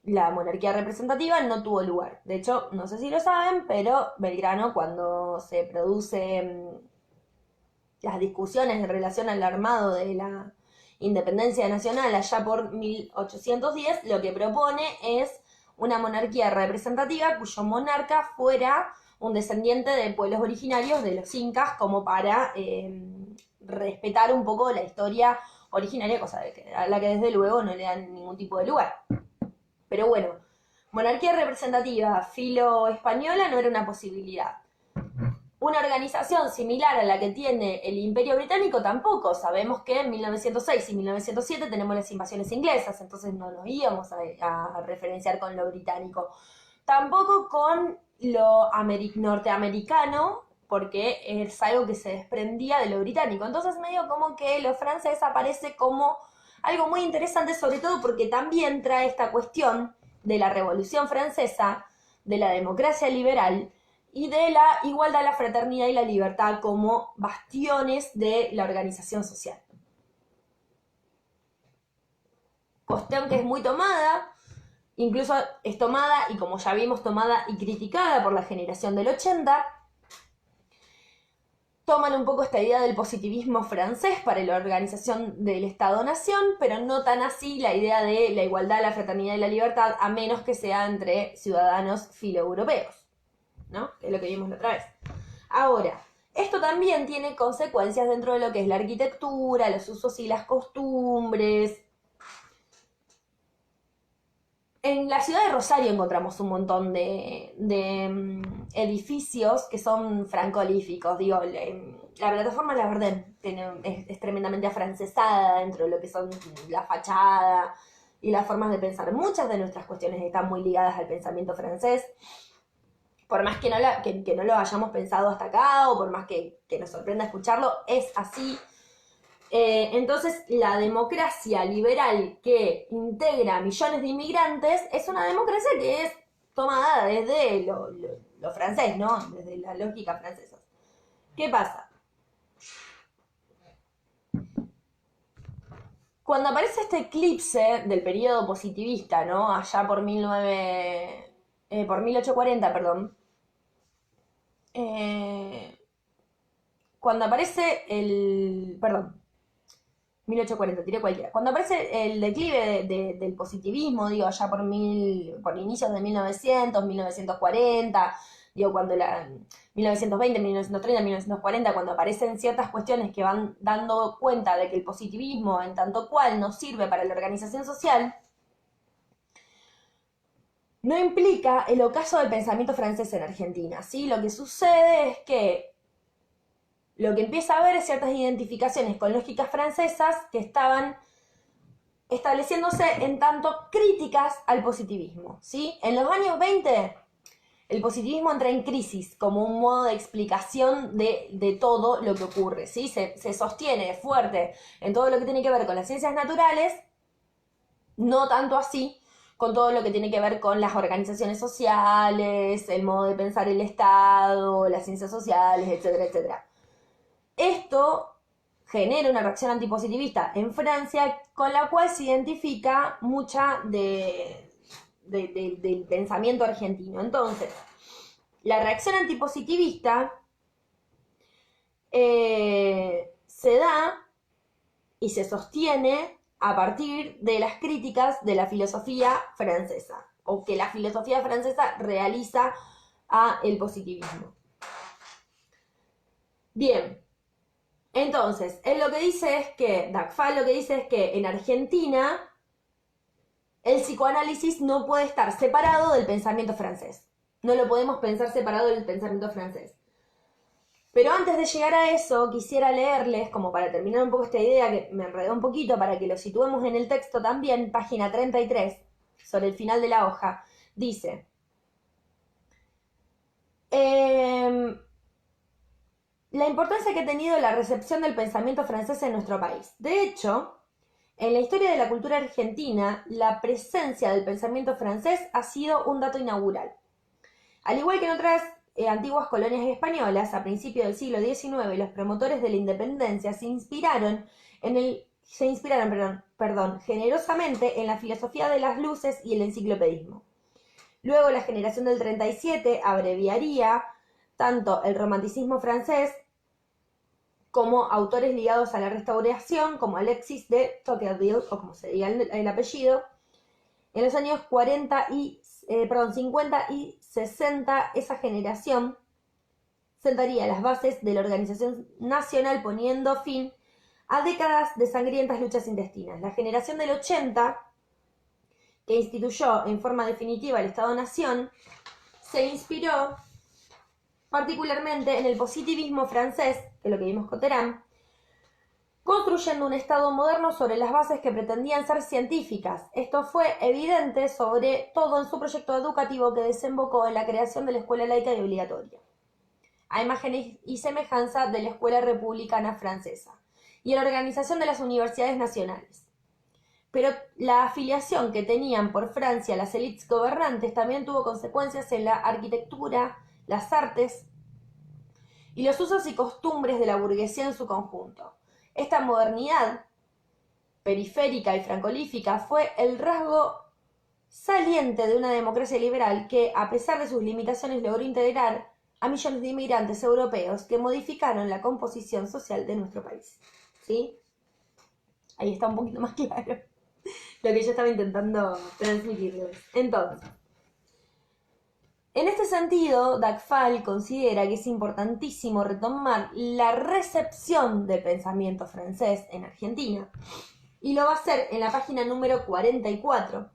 la monarquía representativa no tuvo lugar. De hecho, no sé si lo saben, pero Belgrano, cuando se producen las discusiones en relación al armado de la independencia nacional allá por 1810, lo que propone es una monarquía representativa cuyo monarca fuera un descendiente de pueblos originarios de los incas, como para respetar un poco la historia originaria, cosa a la que desde luego no le dan ningún tipo de lugar. Pero bueno, monarquía representativa filo española no era una posibilidad. Una organización similar a la que tiene el Imperio Británico tampoco. Sabemos que en 1906 y 1907 tenemos las invasiones inglesas, entonces no nos íbamos a referenciar con lo británico. Tampoco con lo norteamericano, porque es algo que se desprendía de lo británico. Entonces medio como que lo francés aparece como algo muy interesante, sobre todo porque también trae esta cuestión de la Revolución Francesa, de la democracia liberal y de la igualdad, la fraternidad y la libertad como bastiones de la organización social. Cuestión que es muy tomada, incluso es tomada, y como ya vimos, tomada y criticada por la generación del 80. Toman un poco esta idea del positivismo francés para la organización del Estado-Nación, pero no tan así la idea de la igualdad, la fraternidad y la libertad, a menos que sea entre ciudadanos filoeuropeos, ¿no? Que es lo que vimos la otra vez. Ahora, esto también tiene consecuencias dentro de lo que es la arquitectura, los usos y las costumbres. En la ciudad de Rosario encontramos un montón de edificios que son francolíficos. Digo, la plataforma La Verdad es tremendamente afrancesada dentro de lo que son la fachada y las formas de pensar. Muchas de nuestras cuestiones están muy ligadas al pensamiento francés. Por más que no lo hayamos pensado hasta acá, o por más que nos sorprenda escucharlo, es así. Entonces, la democracia liberal que integra a millones de inmigrantes es una democracia que es tomada desde lo francés, ¿no? Desde la lógica francesa. ¿Qué pasa? Cuando aparece este eclipse del periodo positivista, ¿no? Allá por 1840, perdón. Cuando aparece perdón, 1840, tiré cualquiera. Cuando aparece el declive del positivismo, digo, allá por inicios de 1900, 1940, digo, cuando 1920, 1930, 1940, cuando aparecen ciertas cuestiones que van dando cuenta de que el positivismo, en tanto cual, no sirve para la organización social, no implica el ocaso del pensamiento francés en Argentina, ¿sí? Lo que sucede es que lo que empieza a haber es ciertas identificaciones con lógicas francesas que estaban estableciéndose en tanto críticas al positivismo, ¿sí? En los años 20, el positivismo entra en crisis como un modo de explicación de todo lo que ocurre, ¿sí? Se sostiene fuerte en todo lo que tiene que ver con las ciencias naturales, no tanto así con todo lo que tiene que ver con las organizaciones sociales, el modo de pensar el Estado, las ciencias sociales, etcétera, etcétera. Esto genera una reacción antipositivista en Francia, con la cual se identifica mucha del pensamiento argentino. Entonces, La reacción antipositivista se da y se sostiene a partir de las críticas de la filosofía francesa, o que la filosofía francesa realiza a el positivismo. Bien, entonces, él lo que dice es que, Dagfal lo que dice es que en Argentina el psicoanálisis no puede estar separado del pensamiento francés. No lo podemos pensar separado del pensamiento francés. Pero antes de llegar a eso, quisiera leerles, como para terminar un poco esta idea, que me enredó un poquito, para que lo situemos en el texto también, página 33, sobre el final de la hoja, dice: la importancia que ha tenido la recepción del pensamiento francés en nuestro país. De hecho, en la historia de la cultura argentina, la presencia del pensamiento francés ha sido un dato inaugural. Al igual que en otras antiguas colonias españolas, a principios del siglo XIX, los promotores de la independencia se inspiraron generosamente en la filosofía de las luces y el enciclopedismo. Luego, la generación del 37 abreviaría tanto el romanticismo francés como autores ligados a la restauración, como Alexis de Tocqueville, o como se diga el apellido. En los años 50 y 60, esa generación sentaría las bases de la organización nacional, poniendo fin a décadas de sangrientas luchas intestinas. La generación del 80, que instituyó en forma definitiva el Estado-Nación, se inspiró particularmente en el positivismo francés, que es lo que vimos con Terán, construyendo un Estado moderno sobre las bases que pretendían ser científicas. Esto fue evidente sobre todo en su proyecto educativo, que desembocó en la creación de la escuela laica y obligatoria, a imagen y semejanza de la escuela republicana francesa, y en la organización de las universidades nacionales. Pero la afiliación que tenían por Francia las élites gobernantes también tuvo consecuencias en la arquitectura, las artes y los usos y costumbres de la burguesía en su conjunto. Esta modernidad periférica y francolífica fue el rasgo saliente de una democracia liberal que, a pesar de sus limitaciones, logró integrar a millones de inmigrantes europeos que modificaron la composición social de nuestro país. ¿Sí? Ahí está un poquito más claro lo que yo estaba intentando transmitirles. Entonces, en este sentido, Dagfal considera que es importantísimo retomar la recepción del pensamiento francés en Argentina, y lo va a hacer en la página número 44,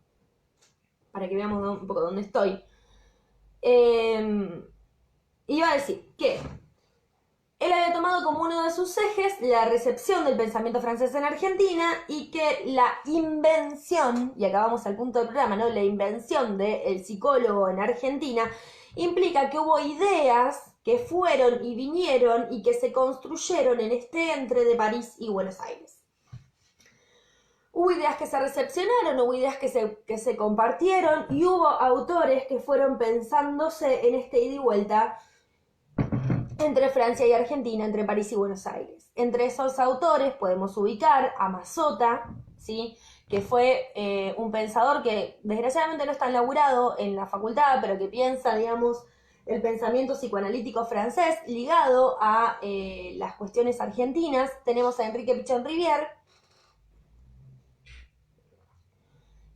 para que veamos un poco dónde estoy. Y va a decir que él había tomado como uno de sus ejes la recepción del pensamiento francés en Argentina, y que la invención, y acá vamos al punto del programa, ¿no? La invención del psicólogo en Argentina implica que hubo ideas que fueron y vinieron y que se construyeron en este entre de París y Buenos Aires. Hubo ideas que se recepcionaron, hubo ideas que se compartieron, y hubo autores que fueron pensándose en este ida y vuelta entre Francia y Argentina, entre París y Buenos Aires. Entre esos autores podemos ubicar a Mazzotta, ¿sí? Que fue un pensador que desgraciadamente no está laburado en la facultad, pero que piensa, digamos, el pensamiento psicoanalítico francés ligado a las cuestiones argentinas. Tenemos a Enrique Pichon Rivière,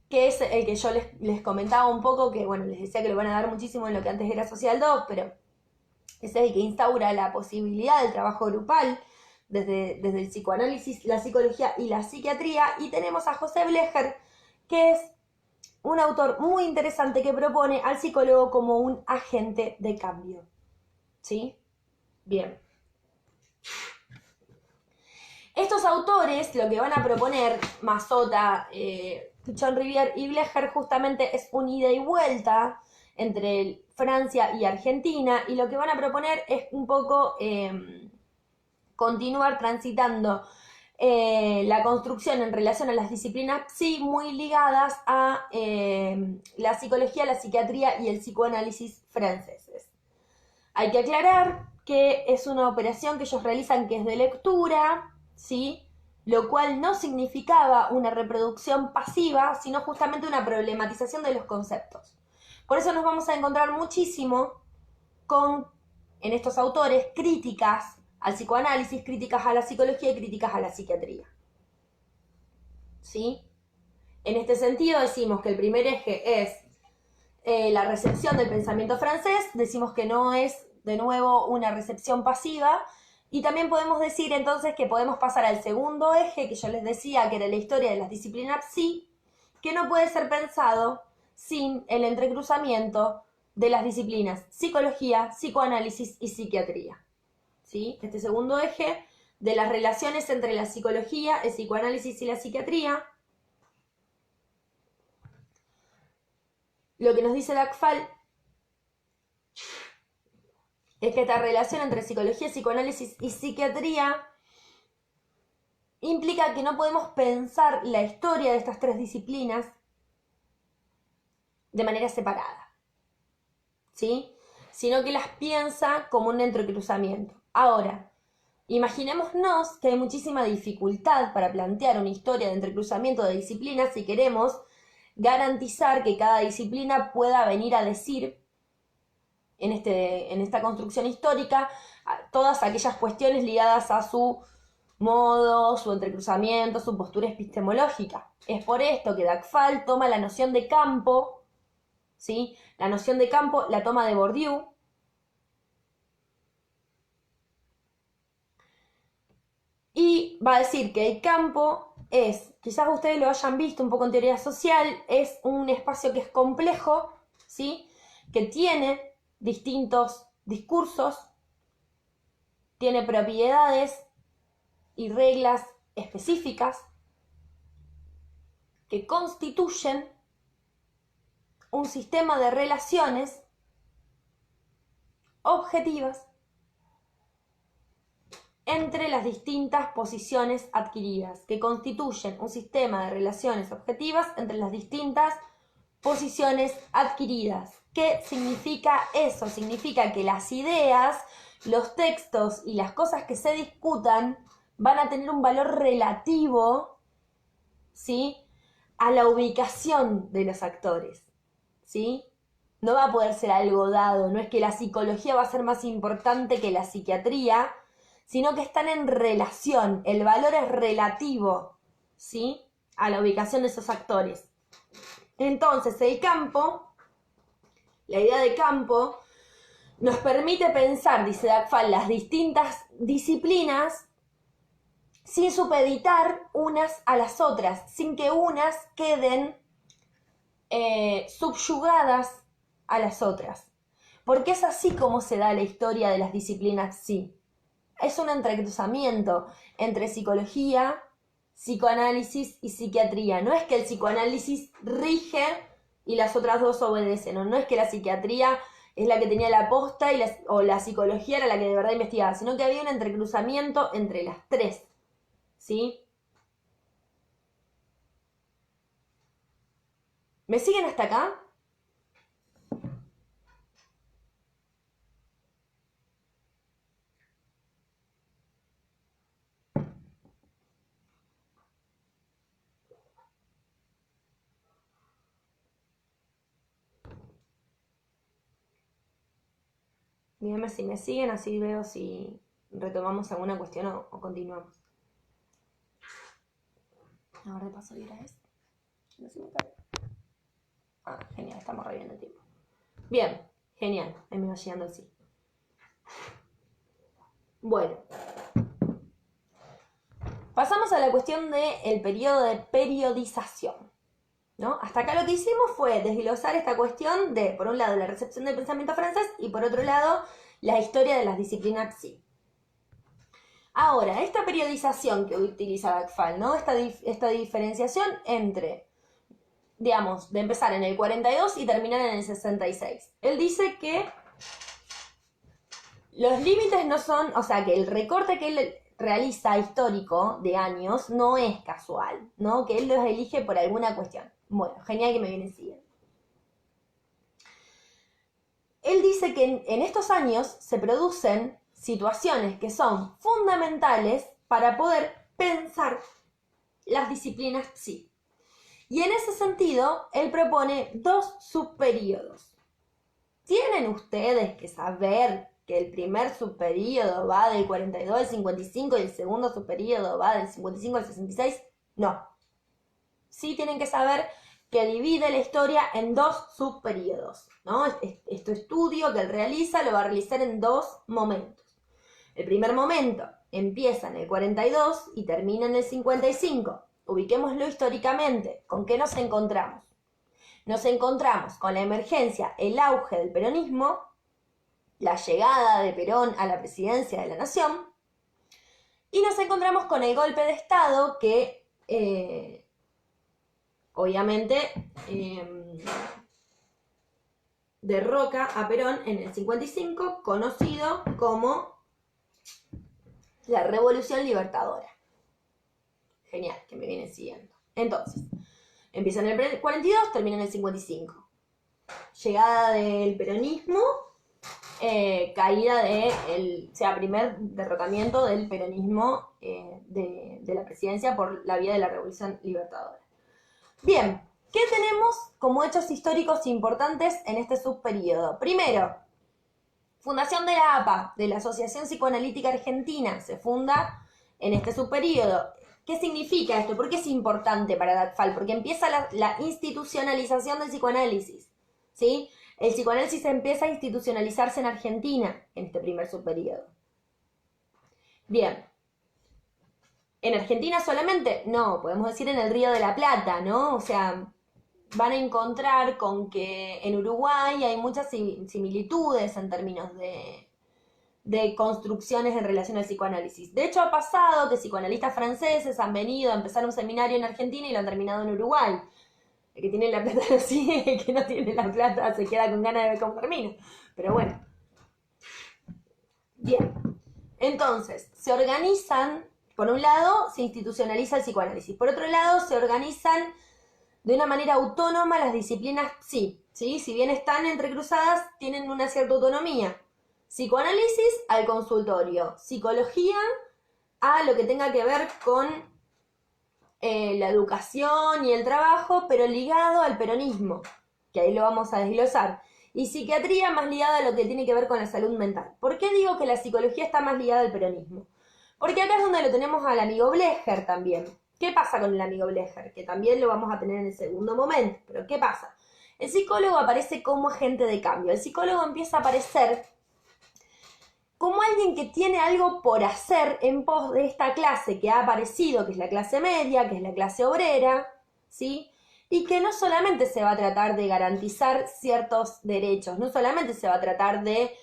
que es el que yo les comentaba un poco, que bueno, les decía que lo van a dar muchísimo en lo que antes era Social 2, pero es el que instaura la posibilidad del trabajo grupal desde el psicoanálisis, la psicología y la psiquiatría. Y tenemos a José Blecher, que es un autor muy interesante que propone al psicólogo como un agente de cambio. ¿Sí? Bien. Estos autores lo que van a proponer, Mazzotta, Pichon Rivière y Blecher, justamente es un ida y vuelta entre Francia y Argentina, y lo que van a proponer es un poco continuar transitando la construcción en relación a las disciplinas psi, muy ligadas a la psicología, la psiquiatría y el psicoanálisis franceses. Hay que aclarar que es una operación que ellos realizan que es de lectura, ¿sí? Lo cual no significaba una reproducción pasiva, sino justamente una problematización de los conceptos. Por eso nos vamos a encontrar muchísimo en estos autores, críticas al psicoanálisis, críticas a la psicología y críticas a la psiquiatría. ¿Sí? En este sentido decimos que el primer eje es la recepción del pensamiento francés, decimos que no es, de nuevo, una recepción pasiva, y también podemos decir entonces que podemos pasar al segundo eje, que yo les decía que era la historia de las disciplinas psi, que no puede ser pensado sin el entrecruzamiento de las disciplinas psicología, psicoanálisis y psiquiatría. ¿Sí? Este segundo eje de las relaciones entre la psicología, el psicoanálisis y la psiquiatría. Lo que nos dice Dagfal es que esta relación entre psicología, psicoanálisis y psiquiatría implica que no podemos pensar la historia de estas tres disciplinas de manera separada, ¿sí? Sino que las piensa como un entrecruzamiento. Ahora, imaginémonos que hay muchísima dificultad para plantear una historia de entrecruzamiento de disciplinas si queremos garantizar que cada disciplina pueda venir a decir en esta construcción histórica todas aquellas cuestiones ligadas a su modo, su entrecruzamiento, su postura epistemológica. Es por esto que Dagfal toma la noción de campo, ¿sí? La noción de campo la toma de Bourdieu, y va a decir que el campo es, quizás ustedes lo hayan visto un poco en teoría social, es un espacio que es complejo, ¿sí? Que tiene distintos discursos, tiene propiedades y reglas específicas que constituyen un sistema de relaciones objetivas entre las distintas posiciones adquiridas, que constituyen un sistema de relaciones objetivas entre las distintas posiciones adquiridas. ¿Qué significa eso? Significa que las ideas, los textos y las cosas que se discutan van a tener un valor relativo, ¿sí?, a la ubicación de los actores, ¿sí? No va a poder ser algo dado, no es que la psicología va a ser más importante que la psiquiatría, sino que están en relación, el valor es relativo, ¿sí?, a la ubicación de esos actores. Entonces, el campo, la idea de campo, nos permite pensar, dice Dagfal, las distintas disciplinas sin supeditar unas a las otras, sin que unas queden subyugadas a las otras. Porque es así como se da la historia de las disciplinas psi. Es un entrecruzamiento entre psicología, psicoanálisis y psiquiatría. No es que el psicoanálisis rige y las otras dos obedecen, no es que la psiquiatría es la que tenía la posta o la psicología era la que de verdad investigaba, sino que había un entrecruzamiento entre las tres, ¿sí? ¿Me siguen hasta acá? Díganme si me siguen, así veo si retomamos alguna cuestión o continuamos. Ahora de paso era esto. No se me cae. Ah, genial, estamos re bien de tiempo. Bien, genial, ahí me va llegando el sí. Bueno, pasamos a la cuestión del periodo de periodización, ¿no? Hasta acá lo que hicimos fue desglosar esta cuestión de, por un lado, la recepción del pensamiento francés y por otro lado, la historia de las disciplinas psi. Ahora, esta periodización que utiliza Dagfal, ¿no? Esta diferenciación entre, digamos, de empezar en el 42 y terminar en el 66. Él dice que los límites no son, o sea, que el recorte que él realiza histórico de años no es casual, ¿no? Que él los elige por alguna cuestión. Bueno, genial que me vienen siguiendo. Él dice que en estos años se producen situaciones que son fundamentales para poder pensar las disciplinas psi. Y en ese sentido, él propone dos subperíodos. tienen ustedes que saber que el primer subperíodo va del 42 al 55 y el segundo subperíodo va del 55 al 66? No. Sí tienen que saber que divide la historia en dos subperíodos, ¿no? Este estudio que él realiza lo va a realizar en dos momentos. El primer momento empieza en el 42 y termina en el 55. Ubiquémoslo históricamente. ¿Con qué nos encontramos? Nos encontramos con la emergencia, el auge del peronismo, la llegada de Perón a la presidencia de la nación, y nos encontramos con el golpe de Estado que, obviamente, derroca a Perón en el 55, conocido como la Revolución Libertadora. Genial, que me vienen siguiendo. Entonces, empieza en el 42, termina en el 55. Llegada del peronismo, caída primer derrocamiento del peronismo de la presidencia por la vía de la Revolución Libertadora. Bien, ¿qué tenemos como hechos históricos importantes en este subperíodo? Primero, fundación de la APA, de la Asociación Psicoanalítica Argentina, se funda en este subperíodo. ¿Qué significa esto? ¿Por qué es importante para Dagfal? Porque empieza la institucionalización del psicoanálisis, ¿sí? El psicoanálisis empieza a institucionalizarse en Argentina en este primer subperíodo. Bien. ¿En Argentina solamente? No, podemos decir en el Río de la Plata, ¿no? O sea, van a encontrar con que en Uruguay hay muchas similitudes en términos de construcciones en relación al psicoanálisis. De hecho, ha pasado que psicoanalistas franceses han venido a empezar un seminario en Argentina y lo han terminado en Uruguay. El que tiene la plata lo sigue, el que no tiene la plata se queda con ganas de ver cómo termina. Pero bueno. Bien. Entonces, se organizan, por un lado, se institucionaliza el psicoanálisis. Por otro lado, se organizan de una manera autónoma las disciplinas, sí. Si bien están entrecruzadas, tienen una cierta autonomía. Psicoanálisis al consultorio, psicología a lo que tenga que ver con la educación y el trabajo, pero ligado al peronismo, que ahí lo vamos a desglosar. Y psiquiatría más ligada a lo que tiene que ver con la salud mental. ¿Por qué digo que la psicología está más ligada al peronismo? Porque acá es donde lo tenemos al amigo Blecher también. ¿Qué pasa con el amigo Blecher? Que también lo vamos a tener en el segundo momento. Pero ¿qué pasa? El psicólogo aparece como agente de cambio. El psicólogo empieza a aparecer como alguien que tiene algo por hacer en pos de esta clase que ha aparecido, que es la clase media, que es la clase obrera, ¿sí? Y que no solamente se va a tratar de garantizar ciertos derechos, no solamente se va a tratar de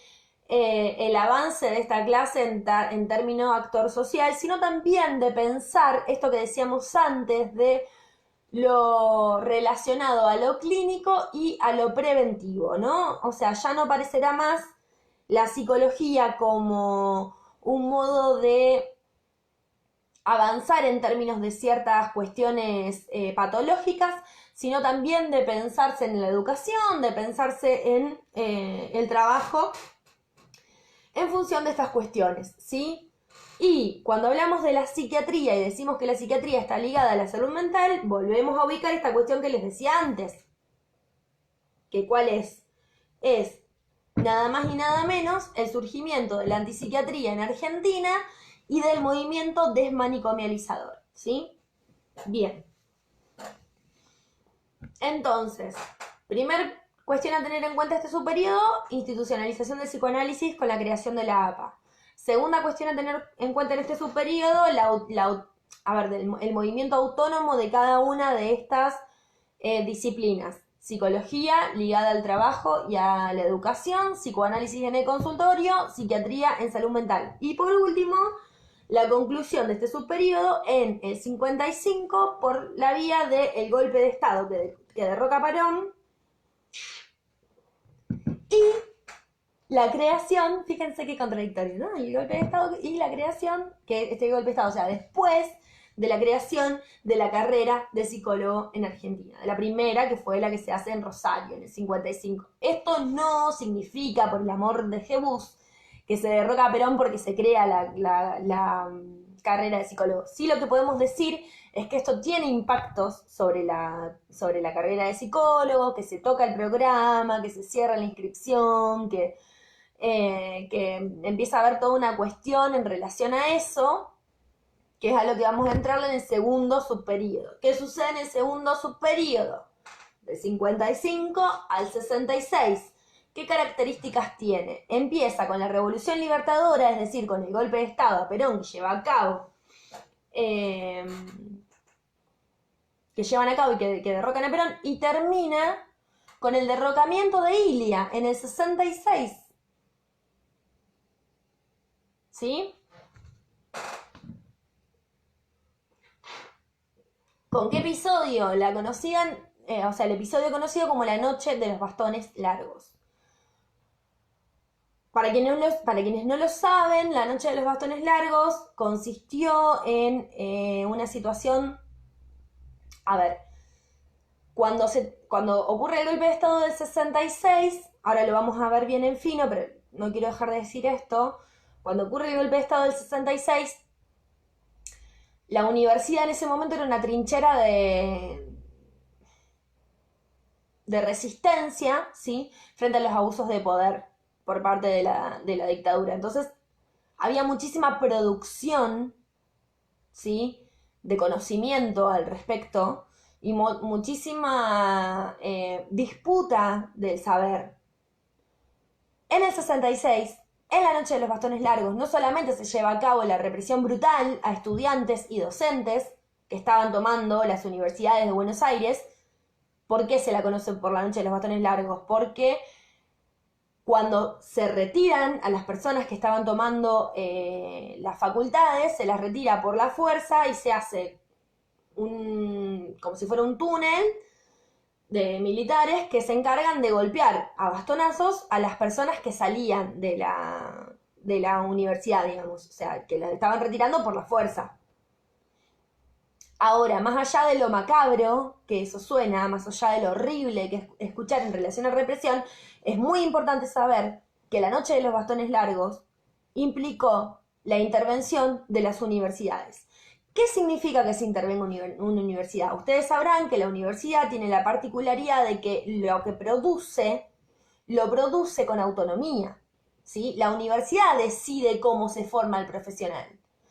el avance de esta clase en términos actor social, sino también de pensar esto que decíamos antes de lo relacionado a lo clínico y a lo preventivo, ¿no? O sea, ya no parecerá más la psicología como un modo de avanzar en términos de ciertas cuestiones patológicas, sino también de pensarse en la educación, de pensarse en el trabajo en función de estas cuestiones, ¿sí? Y cuando hablamos de la psiquiatría y decimos que la psiquiatría está ligada a la salud mental, volvemos a ubicar esta cuestión que les decía antes. ¿Que cuál es? Es nada más y nada menos el surgimiento de la antipsiquiatría en Argentina y del movimiento desmanicomializador, ¿sí? Bien. Entonces, primer cuestión a tener en cuenta este subperíodo, institucionalización del psicoanálisis con la creación de la APA. Segunda cuestión a tener en cuenta en este subperíodo, el movimiento autónomo de cada una de estas disciplinas. Psicología ligada al trabajo y a la educación, psicoanálisis en el consultorio, psiquiatría en salud mental. Y por último, la conclusión de este subperíodo en el 55 por la vía del golpe de Estado que derroca a Perón y la creación, fíjense qué contradictorio, ¿no? El golpe de Estado y la creación, que este golpe de Estado, o sea, después de la creación de la carrera de psicólogo en Argentina, de la primera que fue la que se hace en Rosario en el 55. Esto no significa, por el amor de Jebus, que se derroca a Perón porque se crea la carrera de psicólogo. Sí, lo que podemos decir es que esto tiene impactos sobre la carrera de psicólogo, que se toca el programa, que se cierra la inscripción, que empieza a haber toda una cuestión en relación a eso, que es a lo que vamos a entrar en el segundo subperíodo. ¿Qué sucede en el segundo subperíodo? Del 55 al 66. ¿Qué características tiene? Empieza con la Revolución Libertadora, es decir, con el golpe de Estado a Perón que lleva a cabo, que llevan a cabo y que derrocan a Perón, y termina con el derrocamiento de Ilia en el 66. ¿Sí? ¿Con qué episodio? La conocían, el episodio conocido como la Noche de los Bastones Largos. Para quienes no lo saben, la Noche de los Bastones Largos consistió en una situación... A ver, cuando ocurre el golpe de Estado del 66, ahora lo vamos a ver bien en fino, pero no quiero dejar de decir esto, cuando ocurre el golpe de Estado del 66, la universidad en ese momento era una trinchera de resistencia, ¿sí?, frente a los abusos de poder por parte de la dictadura. Entonces, había muchísima producción, ¿sí?, de conocimiento al respecto y muchísima disputa del saber. En el 66, en la Noche de los Bastones Largos, no solamente se lleva a cabo la represión brutal a estudiantes y docentes que estaban tomando las universidades de Buenos Aires. ¿Por qué se la conoce por la Noche de los Bastones Largos? Porque cuando se retiran a las personas que estaban tomando las facultades, se las retira por la fuerza y se hace como si fuera un túnel de militares que se encargan de golpear a bastonazos a las personas que salían de la universidad, digamos, o sea, que las estaban retirando por la fuerza. Ahora, más allá de lo macabro que eso suena, más allá de lo horrible que es escuchar en relación a represión, es muy importante saber que la Noche de los Bastones Largos implicó la intervención de las universidades. ¿Qué significa que se intervenga una universidad? Ustedes sabrán que la universidad tiene la particularidad de que lo que produce, lo produce con autonomía, ¿sí? La universidad decide cómo se forma el profesional.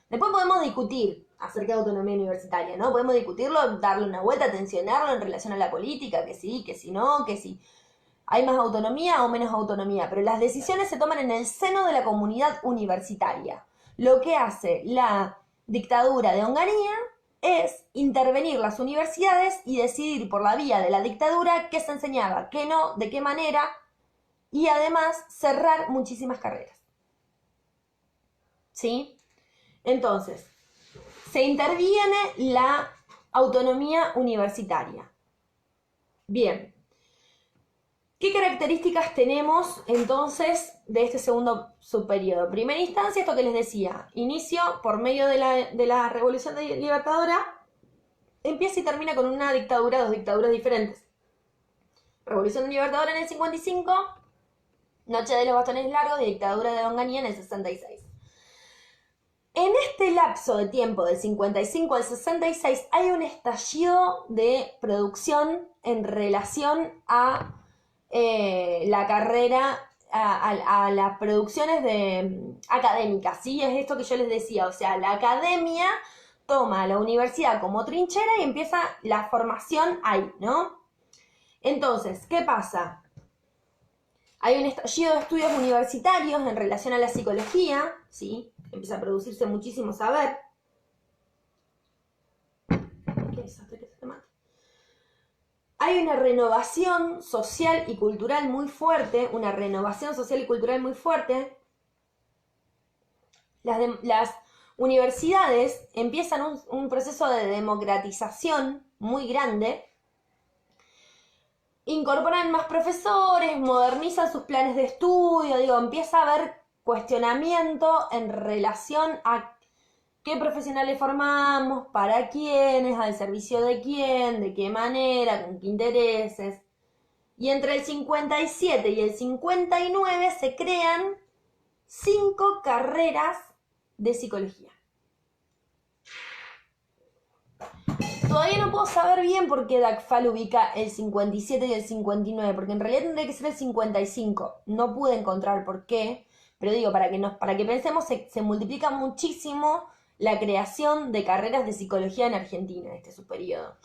Después podemos discutir acerca de autonomía universitaria, ¿no? Podemos discutirlo, darle una vuelta, tensionarlo en relación a la política, que sí, que si no, que si hay más autonomía o menos autonomía, pero las decisiones se toman en el seno de la comunidad universitaria. Lo que hace la dictadura de Onganía es intervenir las universidades y decidir por la vía de la dictadura qué se enseñaba, qué no, de qué manera, y además cerrar muchísimas carreras. ¿Sí? Entonces, se interviene la autonomía universitaria. Bien. ¿Qué características tenemos entonces de este segundo subperíodo? Primera instancia, esto que les decía, inicio por medio de la Revolución Libertadora, empieza y termina con una dictadura, dos dictaduras diferentes. Revolución Libertadora en el 55, Noche de los Bastones Largos y dictadura de Onganía en el 66. En este lapso de tiempo del 55 al 66 hay un estallido de producción en relación a la carrera, a las producciones académicas, ¿sí? Es esto que yo les decía, o sea, la academia toma a la universidad como trinchera y empieza la formación ahí, ¿no? Entonces, ¿qué pasa? Hay un estallido de estudios universitarios en relación a la psicología, ¿sí? Empieza a producirse muchísimo saber. ¿Qué desastre que se te mate? Hay una renovación social y cultural muy fuerte, Las universidades empiezan un proceso de democratización muy grande, incorporan más profesores, modernizan sus planes de estudio, empieza a haber cuestionamiento en relación a qué profesionales formamos, para quiénes, al servicio de quién, de qué manera, con qué intereses. Y entre el 57 y el 59 se crean 5 carreras de psicología. puedo saber bien por qué Dagfal ubica el 57 y el 59, porque en realidad tendría que ser el 55. No pude encontrar por qué, pero digo, para que pensemos, se multiplica muchísimo la creación de carreras de psicología en Argentina en este subperiodo.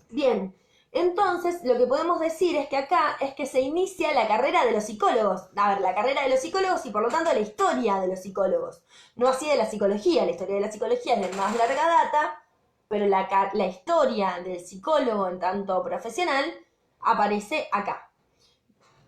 Bien, entonces lo que podemos decir es que acá es que se inicia la carrera de los psicólogos. A ver, la carrera de los psicólogos y por lo tanto la historia de los psicólogos. No así de la psicología, la historia de la psicología es de más larga data, pero la historia del psicólogo en tanto profesional aparece acá.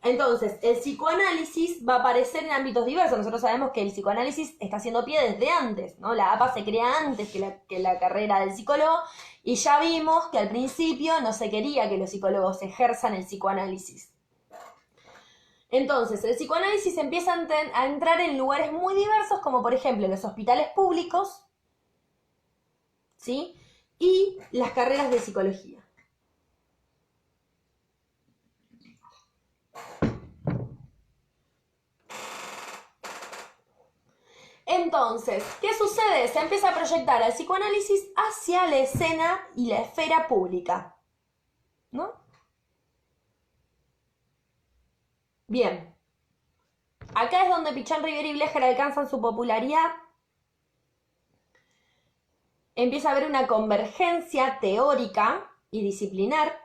Entonces, el psicoanálisis va a aparecer en ámbitos diversos. Nosotros sabemos que el psicoanálisis está haciendo pie desde antes, ¿no? La APA se crea antes que la carrera del psicólogo y ya vimos que al principio no se quería que los psicólogos ejerzan el psicoanálisis. Entonces, el psicoanálisis empieza a entrar en lugares muy diversos, como por ejemplo los hospitales públicos, ¿sí? Y las carreras de psicología. Entonces, ¿qué sucede? Se empieza a proyectar el psicoanálisis hacia la escena y la esfera pública, ¿no? Bien. Acá es donde Pichón, Rivera y Blecher alcanzan su popularidad. Empieza a haber una convergencia teórica y disciplinar,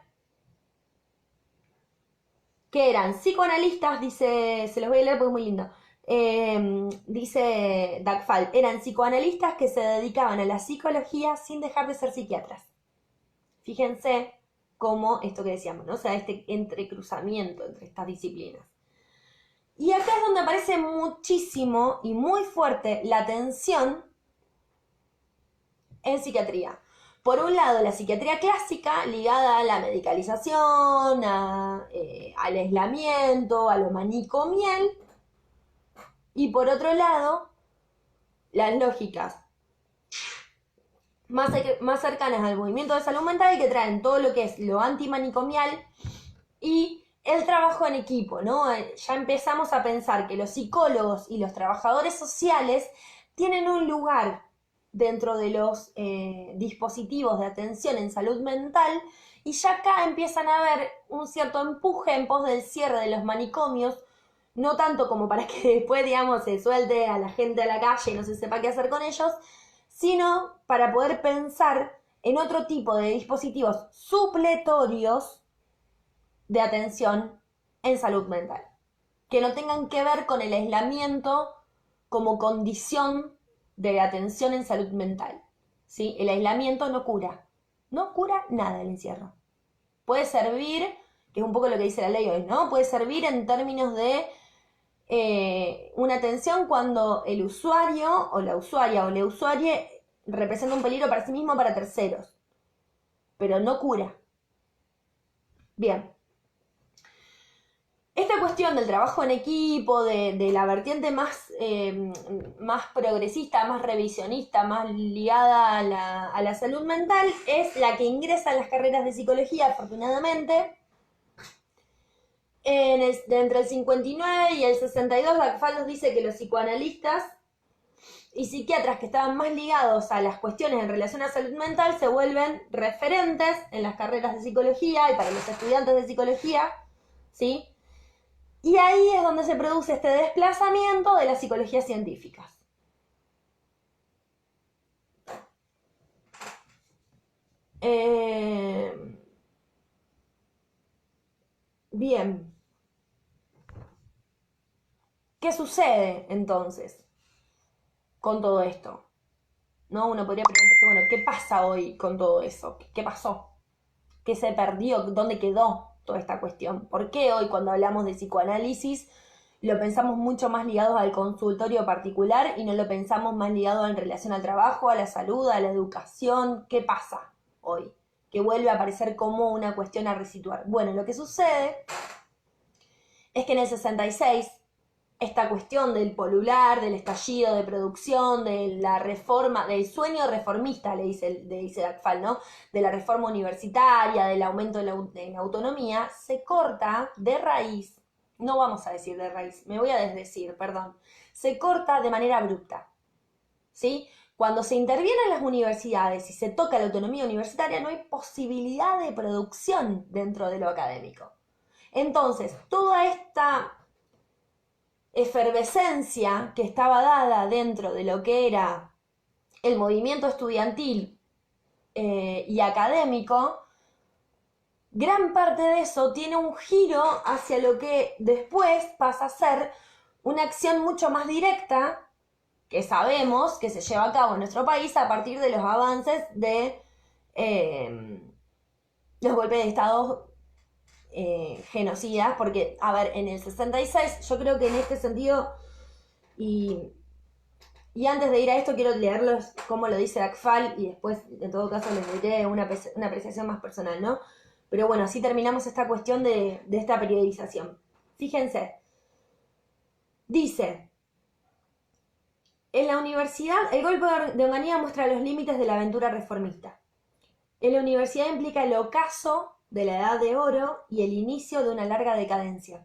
que eran psicoanalistas, dice, se los voy a leer porque es muy lindo. Dice Dagfal, eran psicoanalistas que se dedicaban a la psicología sin dejar de ser psiquiatras. Fíjense cómo esto que decíamos, ¿no? O sea, este entrecruzamiento entre estas disciplinas. Y acá es donde aparece muchísimo y muy fuerte la tensión en psiquiatría. Por un lado, la psiquiatría clásica, ligada a la medicalización, al aislamiento, a lo manicomial. Y por otro lado, las lógicas más cercanas al movimiento de salud mental, que traen todo lo que es lo antimanicomial y el trabajo en equipo, ¿no? Ya empezamos a pensar que los psicólogos y los trabajadores sociales tienen un lugar dentro de los dispositivos de atención en salud mental y ya acá empiezan a haber un cierto empuje en pos del cierre de los manicomios, no tanto como para que después, digamos, se suelte a la gente a la calle y no se sepa qué hacer con ellos, sino para poder pensar en otro tipo de dispositivos supletorios de atención en salud mental, que no tengan que ver con el aislamiento como condición de atención en salud mental, ¿sí? El aislamiento no cura nada el encierro. Puede servir, que es un poco lo que dice la ley hoy, ¿no? Puede servir en términos de una atención cuando el usuario o la usuaria o la usuaria representa un peligro para sí mismo o para terceros, pero no cura. Bien. Esta cuestión del trabajo en equipo, de la vertiente más progresista, más revisionista, más ligada a la salud mental, es la que ingresa en las carreras de psicología, afortunadamente. Entre el 59 y el 62, Dagfal nos dice que los psicoanalistas y psiquiatras que estaban más ligados a las cuestiones en relación a salud mental se vuelven referentes en las carreras de psicología y para los estudiantes de psicología, ¿sí? Y ahí es donde se produce este desplazamiento de las psicologías científicas. Bien. ¿Qué sucede entonces con todo esto? ¿No? Uno podría preguntarse, bueno, ¿qué pasa hoy con todo eso? ¿Qué pasó? ¿Qué se perdió? ¿Dónde quedó toda esta cuestión? ¿Por qué hoy cuando hablamos de psicoanálisis lo pensamos mucho más ligado al consultorio particular y no lo pensamos más ligado en relación al trabajo, a la salud, a la educación? ¿Qué pasa hoy? Que vuelve a aparecer como una cuestión a resituar. Bueno, lo que sucede es que en el 66 esta cuestión del polular, del estallido de producción, de la reforma, del sueño reformista, le dice Dagfal, ¿no? De la reforma universitaria, del aumento de la autonomía, se corta de raíz, no vamos a decir de raíz, me voy a desdecir, perdón, se corta de manera abrupta, ¿sí? Cuando se interviene en las universidades y se toca la autonomía universitaria, no hay posibilidad de producción dentro de lo académico. Entonces, toda esta efervescencia que estaba dada dentro de lo que era el movimiento estudiantil y académico, gran parte de eso tiene un giro hacia lo que después pasa a ser una acción mucho más directa que sabemos que se lleva a cabo en nuestro país a partir de los avances de los golpes de Estado genocidas, porque, a ver, en el 66, yo creo que en este sentido, y antes de ir a esto quiero leerlos como lo dice Akfal y después, en todo caso, les diré una apreciación más personal, ¿no? Pero bueno, así terminamos esta cuestión de esta periodización. Fíjense, dice, en la universidad, el golpe de Onganía muestra los límites de la aventura reformista. En la universidad implica el ocaso de la Edad de Oro y el inicio de una larga decadencia.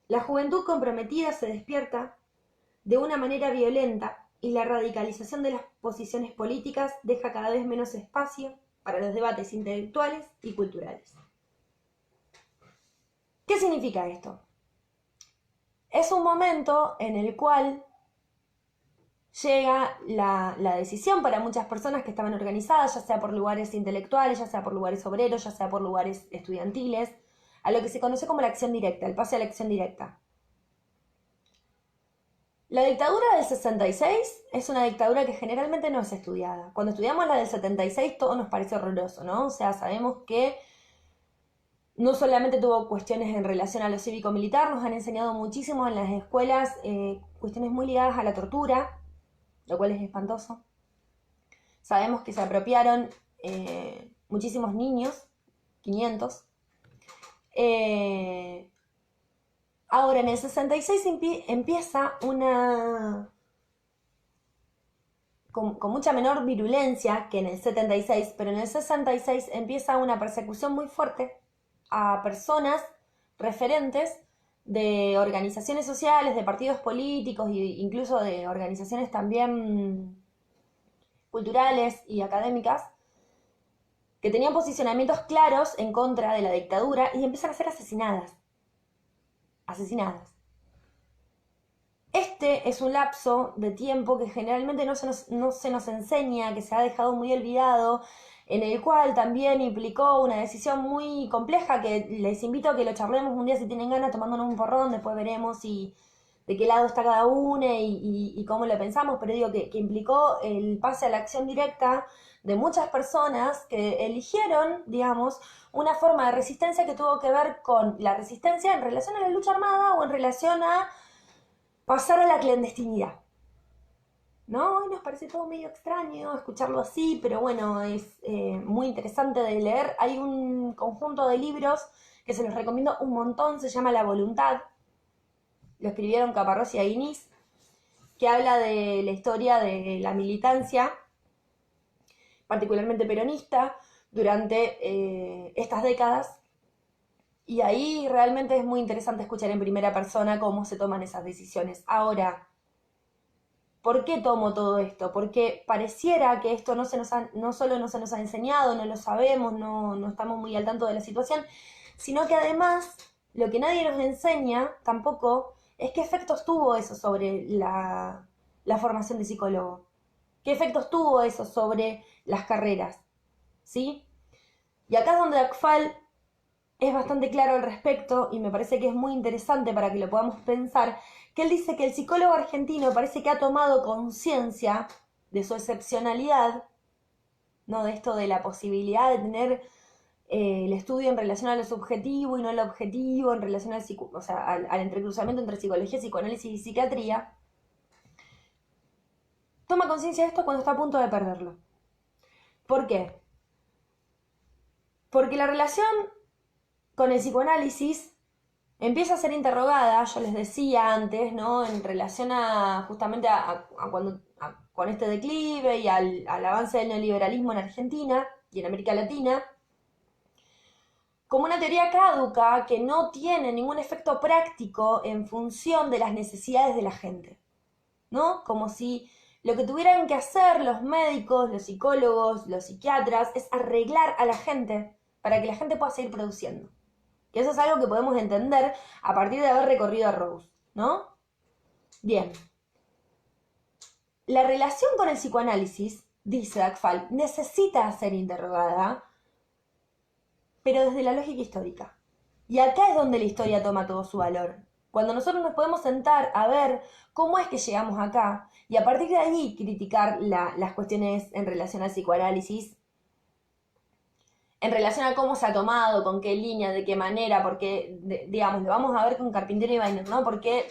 La juventud comprometida se despierta de una manera violenta y la radicalización de las posiciones políticas deja cada vez menos espacio para los debates intelectuales y culturales. ¿Qué significa esto? Es un momento en el cual llega la decisión para muchas personas que estaban organizadas, ya sea por lugares intelectuales, ya sea por lugares obreros, ya sea por lugares estudiantiles, a lo que se conoce como la acción directa, el pase a la acción directa. La dictadura del 66 es una dictadura que generalmente no es estudiada. Cuando estudiamos la del 76 todo nos parece horroroso, ¿no? O sea, sabemos que no solamente tuvo cuestiones en relación a lo cívico-militar, nos han enseñado muchísimo en las escuelas cuestiones muy ligadas a la tortura, lo cual es espantoso. Sabemos que se apropiaron muchísimos niños, 500. Ahora, en el 66 empieza una... con mucha menor virulencia que en el 76, pero en el 66 empieza una persecución muy fuerte a personas referentes de organizaciones sociales, de partidos políticos e incluso de organizaciones también culturales y académicas que tenían posicionamientos claros en contra de la dictadura y empiezan a ser asesinadas. Este es un lapso de tiempo que generalmente no se nos enseña, que se ha dejado muy olvidado, en el cual también implicó una decisión muy compleja que les invito a que lo charlemos un día si tienen ganas, tomándonos un porrón, después veremos de qué lado está cada uno y cómo lo pensamos, pero digo que implicó el pase a la acción directa de muchas personas que eligieron, digamos, una forma de resistencia que tuvo que ver con la resistencia en relación a la lucha armada o en relación a pasar a la clandestinidad. ¿No? Hoy nos parece todo medio extraño escucharlo así, pero bueno, es muy interesante de leer. Hay un conjunto de libros que se los recomiendo un montón, se llama La Voluntad, lo escribieron Caparrós y Aguinis, que habla de la historia de la militancia, particularmente peronista, durante estas décadas. Y ahí realmente es muy interesante escuchar en primera persona cómo se toman esas decisiones. Ahora, ¿por qué tomo todo esto? Porque pareciera que esto no solo no se nos ha enseñado, no lo sabemos, no estamos muy al tanto de la situación, sino que además lo que nadie nos enseña tampoco es qué efectos tuvo eso sobre la formación de psicólogo. ¿Qué efectos tuvo eso sobre las carreras? ¿Sí? Y acá es donde Akfal es bastante claro al respecto y me parece que es muy interesante para que lo podamos pensar, que él dice que el psicólogo argentino parece que ha tomado conciencia de su excepcionalidad, ¿no? De esto de la posibilidad de tener el estudio en relación a lo subjetivo y no a lo objetivo, en relación al entrecruzamiento entre psicología, psicoanálisis y psiquiatría. Toma conciencia de esto cuando está a punto de perderlo. ¿Por qué? Porque la relación con el psicoanálisis empieza a ser interrogada, yo les decía antes, ¿no? En relación a justamente con este declive y al avance del neoliberalismo en Argentina y en América Latina, como una teoría caduca que no tiene ningún efecto práctico en función de las necesidades de la gente, ¿no? Como si lo que tuvieran que hacer los médicos, los psicólogos, los psiquiatras, es arreglar a la gente para que la gente pueda seguir produciendo. Que eso es algo que podemos entender a partir de haber recorrido a Rose, ¿no? Bien. La relación con el psicoanálisis, dice Dagfal, necesita ser interrogada, pero desde la lógica histórica. Y acá es donde la historia toma todo su valor. Cuando nosotros nos podemos sentar a ver cómo es que llegamos acá y a partir de ahí criticar las cuestiones en relación al psicoanálisis, en relación a cómo se ha tomado, con qué línea, de qué manera, porque, digamos, lo vamos a ver con Carpintero y Weiner, ¿no? ¿Por qué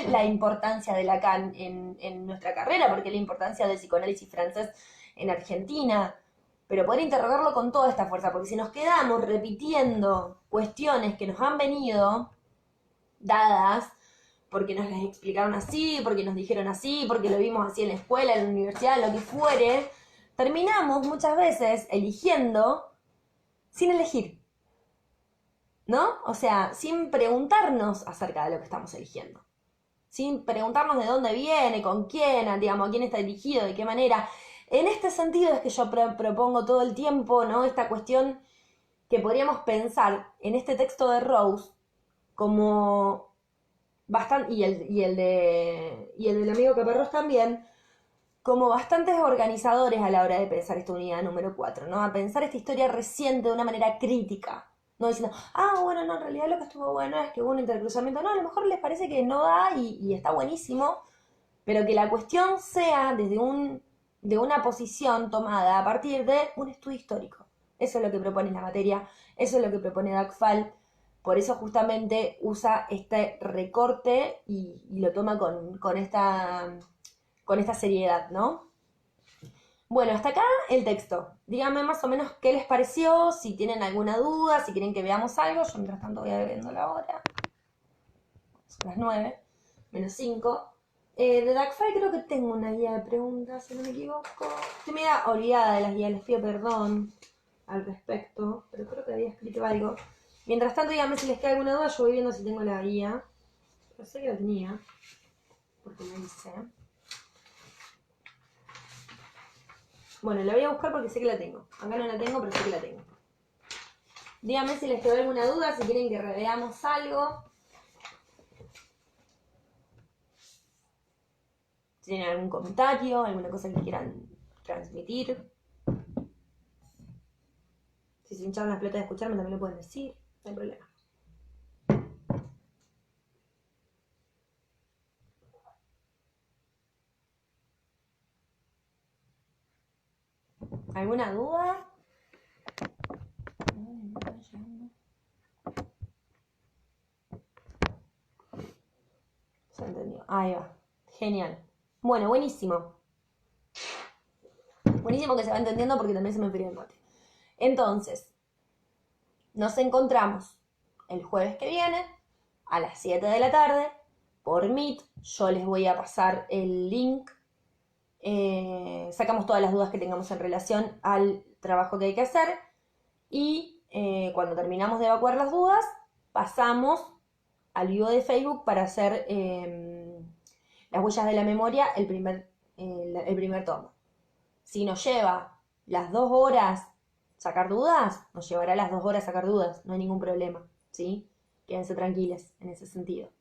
la importancia de Lacan en nuestra carrera? ¿Por qué la importancia del psicoanálisis francés en Argentina? Pero poder interrogarlo con toda esta fuerza, porque si nos quedamos repitiendo cuestiones que nos han venido dadas, porque nos las explicaron así, porque nos dijeron así, porque lo vimos así en la escuela, en la universidad, lo que fuere, terminamos muchas veces eligiendo sin elegir, ¿no? O sea, sin preguntarnos acerca de lo que estamos eligiendo. Sin preguntarnos de dónde viene, con quién, digamos, a quién está dirigido, de qué manera. En este sentido es que yo propongo todo el tiempo, ¿no? Esta cuestión que podríamos pensar en este texto de Rose como bastante, y el del amigo Caparrós también, como bastantes organizadores a la hora de pensar esta unidad número 4, ¿no? A pensar esta historia reciente de una manera crítica, no diciendo, bueno, no, en realidad lo que estuvo bueno es que hubo un intercruzamiento, no, a lo mejor les parece que no da y está buenísimo, pero que la cuestión sea de una posición tomada a partir de un estudio histórico. Eso es lo que propone la materia, eso es lo que propone Dagfal, por eso justamente usa este recorte y lo toma con esta seriedad, ¿no? Bueno, hasta acá el texto. Díganme más o menos qué les pareció, si tienen alguna duda, si quieren que veamos algo. Yo mientras tanto voy a ir viendo la hora. Son las 9, menos 5. De Dagfal creo que tengo una guía de preguntas, si no me equivoco. Estoy medio olvidada de las guías, les pido perdón al respecto, pero creo que había escrito algo. Mientras tanto, díganme si les queda alguna duda, yo voy viendo si tengo la guía. Pero sé que la tenía, porque me dice. Bueno, la voy a buscar porque sé que la tengo. Acá no la tengo, pero sé que la tengo. Díganme si les quedó alguna duda, si quieren que reveamos algo. Si tienen algún comentario, alguna cosa que quieran transmitir. Si se hincharon las pelotas de escucharme, también lo pueden decir. No hay problema. ¿Alguna duda? Se entendió. Ahí va. Genial. Bueno, buenísimo. Buenísimo que se va entendiendo porque también se me enfrió el mate. Entonces, nos encontramos el jueves que viene a las 7 de la tarde por Meet. Yo les voy a pasar el link. Sacamos todas las dudas que tengamos en relación al trabajo que hay que hacer y cuando terminamos de evacuar las dudas, pasamos al vivo de Facebook para hacer las huellas de la memoria, el primer tomo. Si nos lleva las 2 horas sacar dudas, nos llevará las 2 horas sacar dudas, no hay ningún problema, ¿sí? Quédense tranquiles en ese sentido.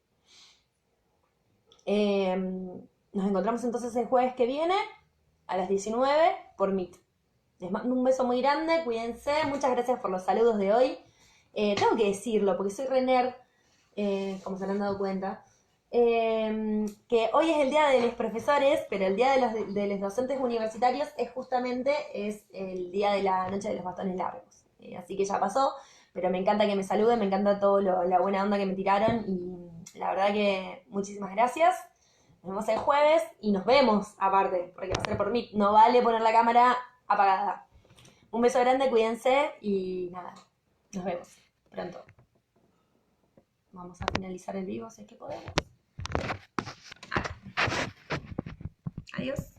Nos encontramos entonces el jueves que viene a las 19 por Meet. Les mando un beso muy grande, cuídense, muchas gracias por los saludos de hoy. Tengo que decirlo porque soy re nerd, como se habrán dado cuenta, que hoy es el día de los profesores, pero el día de los docentes universitarios es justamente el día de la noche de los bastones largos. Así que ya pasó, pero me encanta que me saluden, me encanta toda la buena onda que me tiraron y la verdad que muchísimas gracias. Nos vemos el jueves y nos vemos aparte, porque va a ser por mí. No vale poner la cámara apagada. Un beso grande, cuídense y nada, nos vemos pronto. Vamos a finalizar el vivo si es que podemos. Adiós.